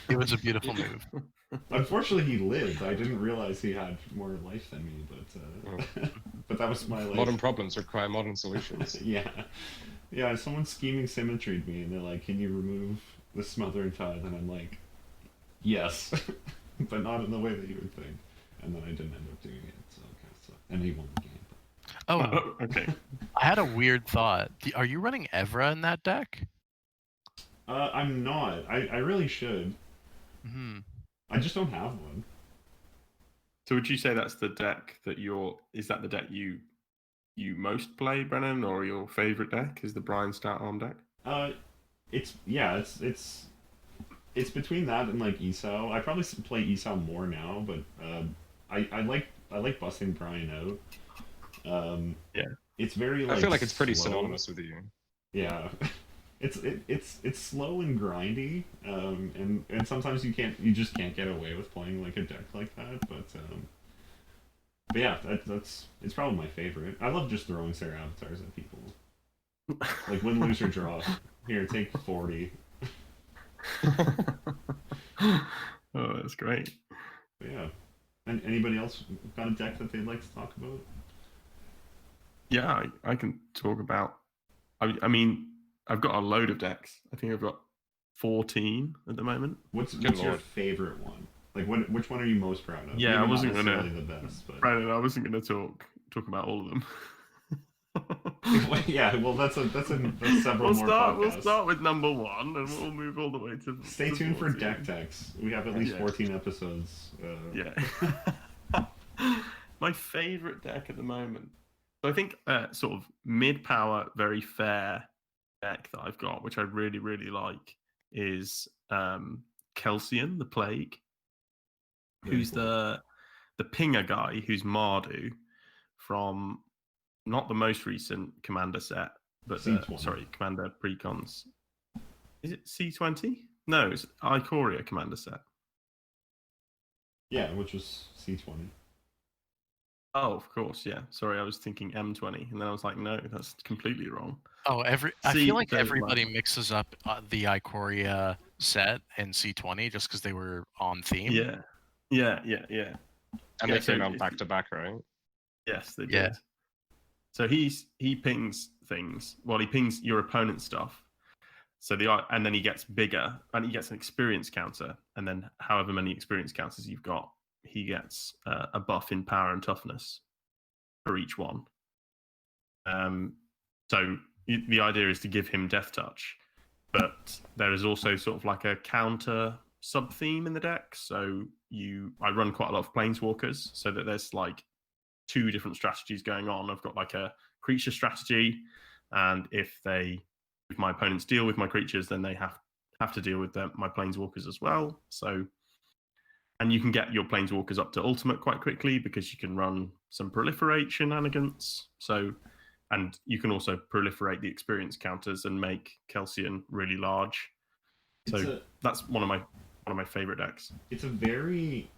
It was a beautiful move. Unfortunately, he lived. I didn't realize he had more life than me, but but that was my life. Modern problems require modern solutions. Yeah. Someone scheming symmetried me, and they're like, "Can you remove the Smothering Tithe?" And I'm like, "Yes," but not in the way that you would think. And then I didn't end up doing it, so it kind of sucked. And he won the game. Oh, okay. I had a weird thought. Are you running Evra in that deck? I'm not. I really should. Hmm. I just don't have one. So would you say that's the deck that is that the deck you most play, Brennan, or your favorite deck is the Brian Stoutarm deck? It's between that and like ESO. I probably play ESO more now, but I like busting Brian out. Yeah. It's very like I feel like it's pretty slow. synonymous with you. Yeah. It's slow and grindy, and sometimes you just can't get away with playing like a deck like that. But yeah, it's probably my favorite. I love just throwing Sarah Avatars at people, like win, lose, or draw. Here, take 40. Oh, that's great. But yeah, and anybody else got a deck that they'd like to talk about? Yeah, I can talk about. I mean, I've got a load of decks. I think I've got 14 at the moment. What's your favorite one? Like, which one are you most proud of? Yeah, Maybe I wasn't not gonna. necessarily the best, but Brandon, I wasn't gonna talk about all of them. yeah. Well, that's several more We'll podcasts. start with number 1, and we'll move all the way to. Stay to tuned for 14. deck techs. We have at least Yeah. 14 episodes. Yeah. My favorite deck at the moment. So I think sort of mid-power, very fair deck that I've got, which I really, really like, is Kelsian, the Plague, Very who's cool. the pinger guy, who's Mardu from not the most recent Commander set, but C20. Commander Precons. Is it C20? No, it's Ikoria Commander set. Yeah, which was C20. Oh, of course, yeah. Sorry, I was thinking M20, and then I was like, no, that's completely wrong. Oh, I See, feel like so, everybody mixes up the Ikoria set and C20 just because they were on theme. Yeah. And Yeah, they came so out back to back, right? Yes, they Yeah. did. So he pings things. Well, he pings your opponent's stuff. So and then he gets bigger, and he gets an experience counter, and then however many experience counters you've got, he gets a buff in power and toughness for each one. So the idea is to give him Death Touch, but there is also sort of like a counter sub theme in the deck. So I run quite a lot of Planeswalkers, so that there's like 2 different strategies going on. I've got like a creature strategy, and if my opponents deal with my creatures, then they have to deal with my Planeswalkers as well. So, and you can get your Planeswalkers up to ultimate quite quickly because you can run some proliferate shenanigans. So, and you can also proliferate the experience counters and make Kelsian really large. So that's one of my favorite decks. It's a very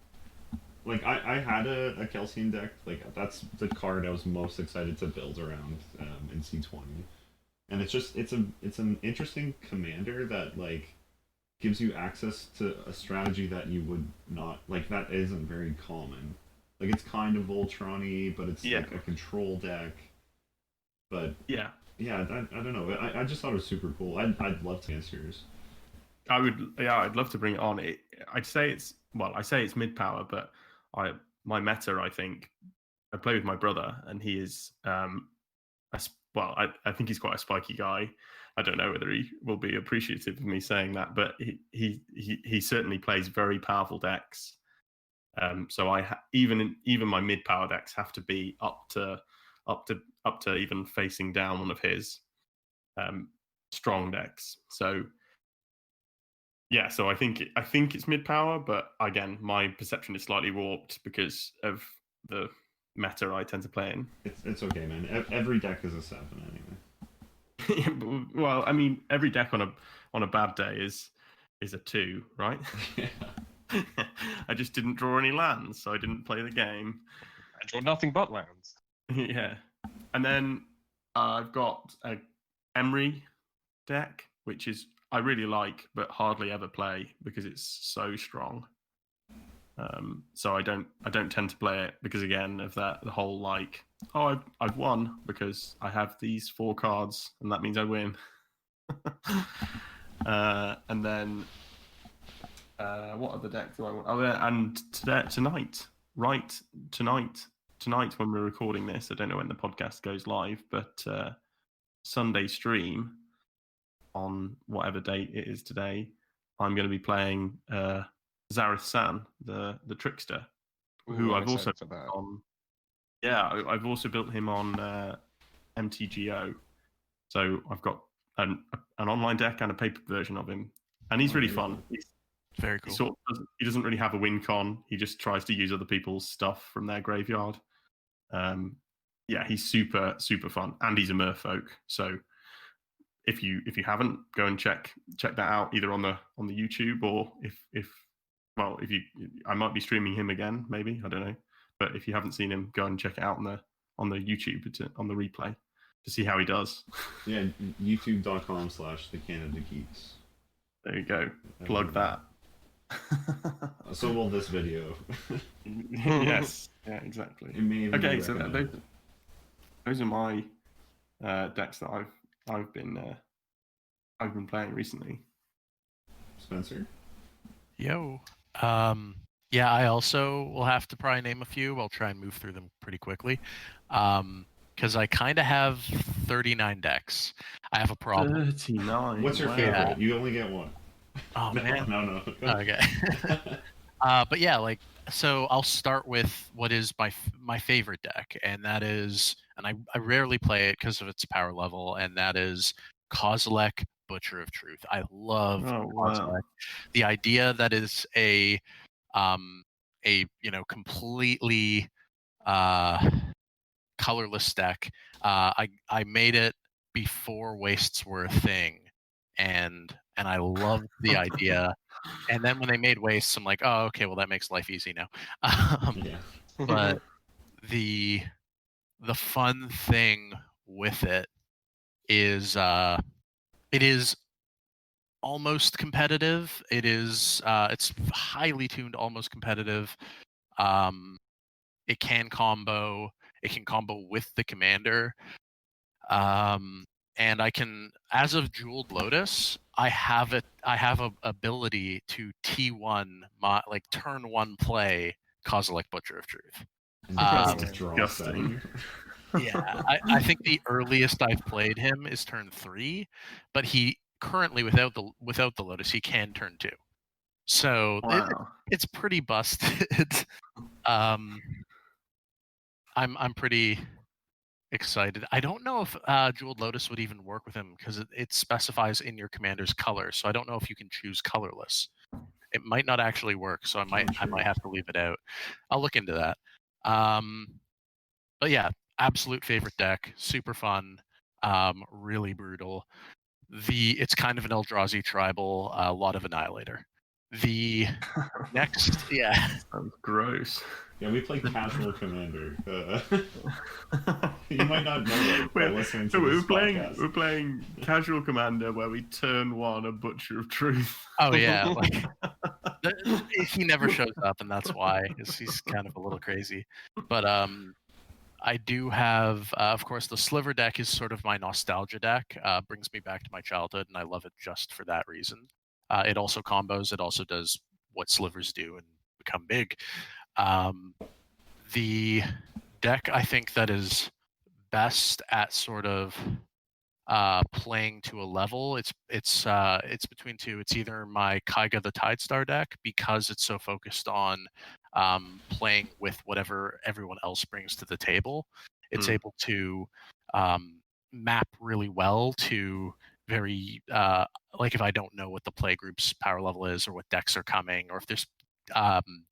like I had a Kelsian deck. Like that's the card I was most excited to build around in C20, and it's an interesting commander that like gives you access to a strategy that you would not like. That isn't very common. Like it's kind of Voltron-y, but it's like a control deck. But yeah, I don't know. I just thought it was super cool. I'd love to answer yours. I'd love to bring it on. I say it's mid power, but my meta, I think, I play with my brother, and he is I think he's quite a spiky guy. I don't know whether he will be appreciative of me saying that, but he certainly plays very powerful decks. So even my mid power decks have to be up to even facing down one of his strong decks. So yeah, so I think it's mid power, but again, my perception is slightly warped because of the meta I tend to play in. It's okay, man. Every deck is a 7 anyway. Well, I mean, every deck on a bad day is a 2, right? Yeah. I just didn't draw any lands, so I didn't play the game. I draw nothing but lands. Yeah, and then I've got a Emery deck, which is I really like, but hardly ever play because it's so strong. So I don't tend to play it because again of the whole like, oh, I've won because I have these 4 cards and that means I win. And then what other deck do I want? Oh, yeah, and tonight when we're recording this, I don't know when the podcast goes live, but Sunday stream on whatever date it is today, I'm going to be playing Zareth San, the trickster, who I've also built on. Yeah, I've also built him on MTGO. So I've got an online deck and a paper version of him, and he's really fun. He's very cool. He doesn't really have a win con. He just tries to use other people's stuff from their graveyard. Yeah, he's super fun, and he's a merfolk. So if you haven't, go and check that out either on the YouTube, or if I might be streaming him again, maybe, I don't know. But if you haven't seen him, go and check it out on the YouTube, on the replay, to see how he does. Yeah, youtube.com/thecanadageeks. There you go. Plug that. So will this video. Yes. Yeah, exactly. Okay, so those are my decks that I've been playing recently. Spencer? Yo. Yeah, I also will have to probably name a few. I'll try and move through them pretty quickly. Because I kind of have 39 decks. I have a problem. 39. What's your wow. favorite? You only get one. Oh, No, man. no. Okay. But yeah, like, so I'll start with what is my favorite deck, and that is, and I rarely play it because of its power level, and that is Kozilek, Butcher of Truth. I love Oh, Kozilek. wow. The idea that is a completely colorless deck. I made it before wastes were a thing, and I loved the idea. And then when they made wastes, I'm like, oh, okay, well that makes life easy now. Yeah. But the fun thing with it is almost competitive. It's highly tuned, almost competitive. Um, it can combo. It can combo with the commander. And I can, as of Jeweled Lotus, I have a ability to T1 my like turn one play Kozilek Butcher of Truth. That's Um, to draw disgusting. 7. yeah, I think the earliest I've played him is turn 3, but he currently without the Lotus he can turn 2. So Wow. it's pretty busted. um, I'm pretty excited. I don't know if Jeweled Lotus would even work with him because it specifies in your commander's color. So I don't know if you can choose colorless. It might not actually work, so I might true. have to leave it out. I'll look into that. But yeah, absolute favorite deck, super fun, really brutal. It's kind of an Eldrazi tribal, a lot of Annihilator. The next, yeah, Sounds gross. Yeah, we play casual commander. You might not know that by listening to this podcast. We're playing casual commander where we turn one a Butcher of Truth. oh yeah, like he never shows up, and that's why he's kind of a little crazy. But I do have, of course, the Sliver deck is sort of my nostalgia deck. Brings me back to my childhood, and I love it just for that reason. It also combos. It also does what Slivers do and become big. The deck I think that is best at sort of playing to a level. It's between two. It's either my Kaiga the Tidestar deck because it's so focused on playing with whatever everyone else brings to the table. It's able to map really well to very like if I don't know what the play group's power level is or what decks are coming or if there's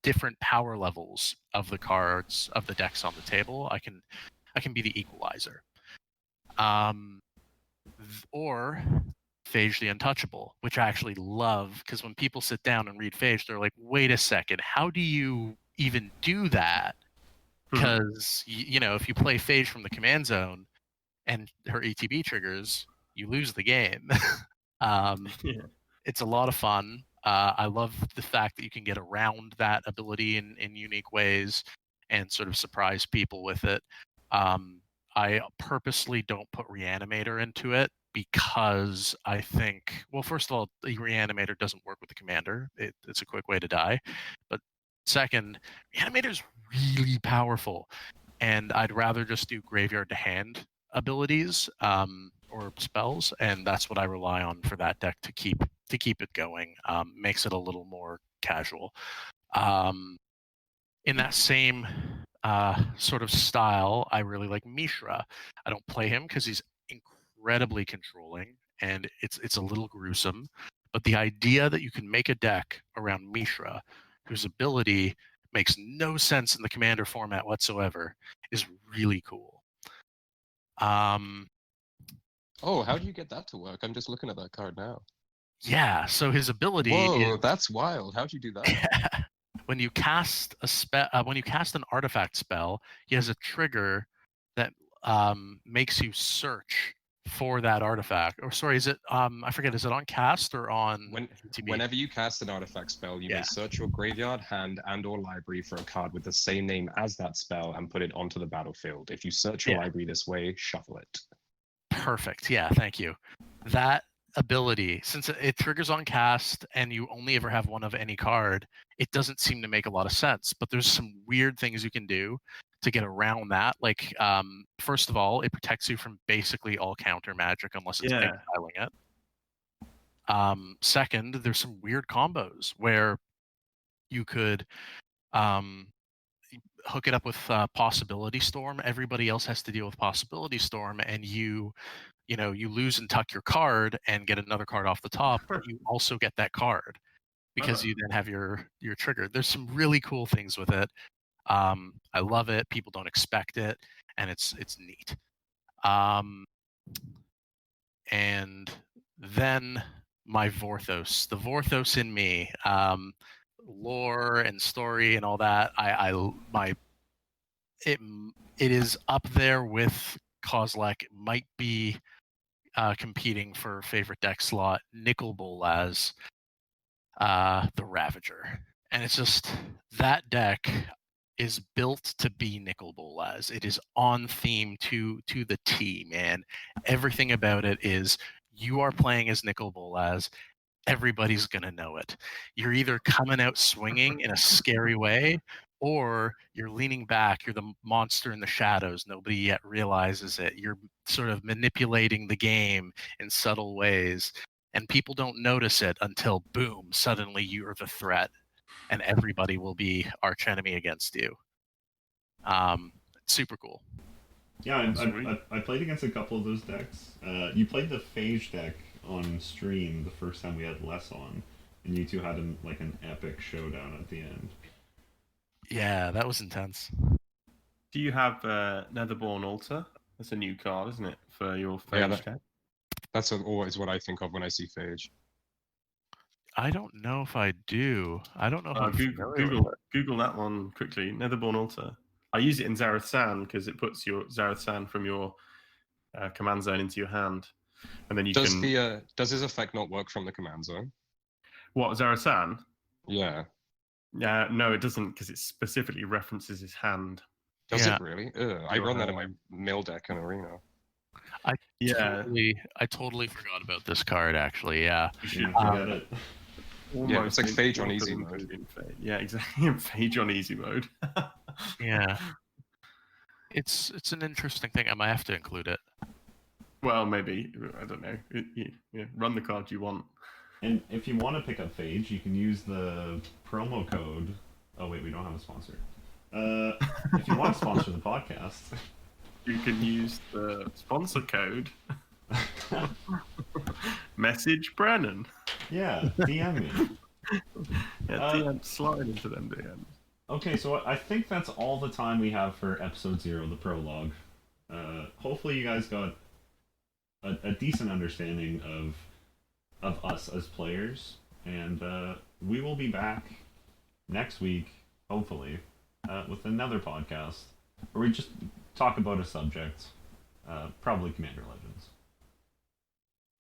different power levels of the cards of the decks on the table, I can be the equalizer. Or Phage the Untouchable, which I actually love because when people sit down and read Phage, they're like, wait a second, how do you even do that? Because, you know, if you play Phage from the command zone and her ETB triggers, you lose the game. Yeah. It's a lot of fun. I love the fact that you can get around that ability in unique ways and sort of surprise people with it. I purposely don't put Reanimator into it because I think, well, first of all, the Reanimator doesn't work with the commander. It's a quick way to die. But second, Reanimator is really powerful, and I'd rather just do graveyard to hand abilities or spells, and that's what I rely on for that deck to keep it going. Makes it a little more casual. In that same sort of style, I really like Mishra. I don't play him because he's incredibly controlling and it's a little gruesome. But the idea that you can make a deck around Mishra, whose ability makes no sense in the commander format whatsoever, is really cool. Oh, how do you get that to work? I'm just looking at that card now. Yeah, so his ability Whoa, is that's wild. How'd you do that? when you cast a spell, when you cast an artifact spell, he has a trigger that makes you search for that artifact. Or sorry, is it? I forget. Is it on cast or on GTB? Whenever you cast an artifact spell, you may search your graveyard, hand, and/or library for a card with the same name as that spell and put it onto the battlefield. If you search your library this way, shuffle it. Perfect. Yeah, thank you. That ability, since it triggers on cast and you only ever have one of any card, it doesn't seem to make a lot of sense. But there's some weird things you can do to get around that. Like, first of all, it protects you from basically all counter magic unless it's Yeah. exiling it. Second, there's some weird combos where you could hook it up with Possibility Storm. Everybody else has to deal with Possibility Storm, and you lose and tuck your card and get another card off the top, but you also get that card because you then have your trigger. There's some really cool things with it. I love it. People don't expect it, and it's neat. And then my Vorthos, the Vorthos in me, lore and story and all that. It is up there with Kozilek. It might be competing for favorite deck slot. Nicol Bolas, the Ravager, and it's just that deck is built to be Nicol Bolas. It is on theme to the T, man. Everything about it is you are playing as Nicol Bolas. Everybody's gonna know it. You're either coming out swinging in a scary way, or you're leaning back. You're the monster in the shadows. Nobody yet realizes it. You're sort of manipulating the game in subtle ways, and people don't notice it until boom, suddenly you're the threat, and everybody will be archenemy against you. Super cool. Yeah, I played against a couple of those decks. You played the Phage deck on stream the first time we had Les on, and you two had an epic showdown at the end. Yeah, that was intense. Do you have Netherborn Altar? That's a new card, isn't it, for your Phage deck? That's always what I think of when I see Phage. I don't know if I do. I don't know if I'm familiar with it. Google that one quickly. Netherborn Altar. I use it in Zareth San because it puts your Zareth San from your command zone into your hand, and then you does can. Does his effect not work from the command zone? What, Zareth San? Yeah. No, it doesn't, because it specifically references his hand. Does it really? I run that in my mill deck in Arena. I totally forgot about this card, actually. Yeah. You should get it. Yeah, it's like Phage on easy mode. Yeah, exactly. Phage on easy mode. Yeah. It's an interesting thing. I might have to include it. Well, maybe. I don't know. Run the card you want. And if you want to pick up Phage, you can use the promo code. Oh wait, we don't have a sponsor. If you want to sponsor the podcast, you can use the sponsor code. Message Brennan. Yeah, DM me. DM, slide into them DMs. Okay, so I think that's all the time we have for episode 0, the prologue. Hopefully you guys got a decent understanding of us as players, and we will be back next week, hopefully, with another podcast where we just talk about a subject, probably Commander Legends.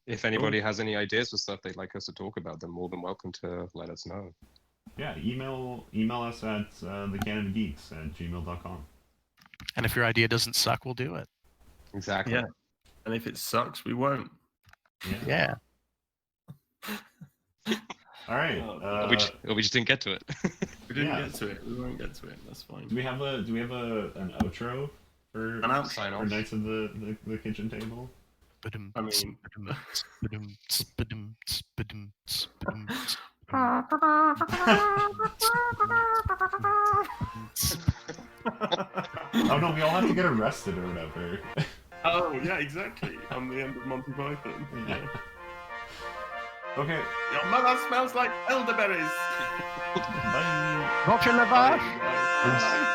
If anybody has any ideas for stuff they'd like us to talk about, they're more than welcome to let us know. Yeah, email us at thecanadageeks@gmail.com. And if your idea doesn't suck, we'll do it. Exactly. Yeah. And if it sucks, we won't. Yeah. All right. We just didn't get to it. We didn't get to it. We won't get to it. That's fine. Do we have an outro for Knights of the Kitchen Table? I mean, oh no, we all have to get arrested or whatever. Oh yeah, exactly. On the end of Monty Python. Yeah. Okay. Your mother smells like elderberries. Bye. Roger Lavash. Bye.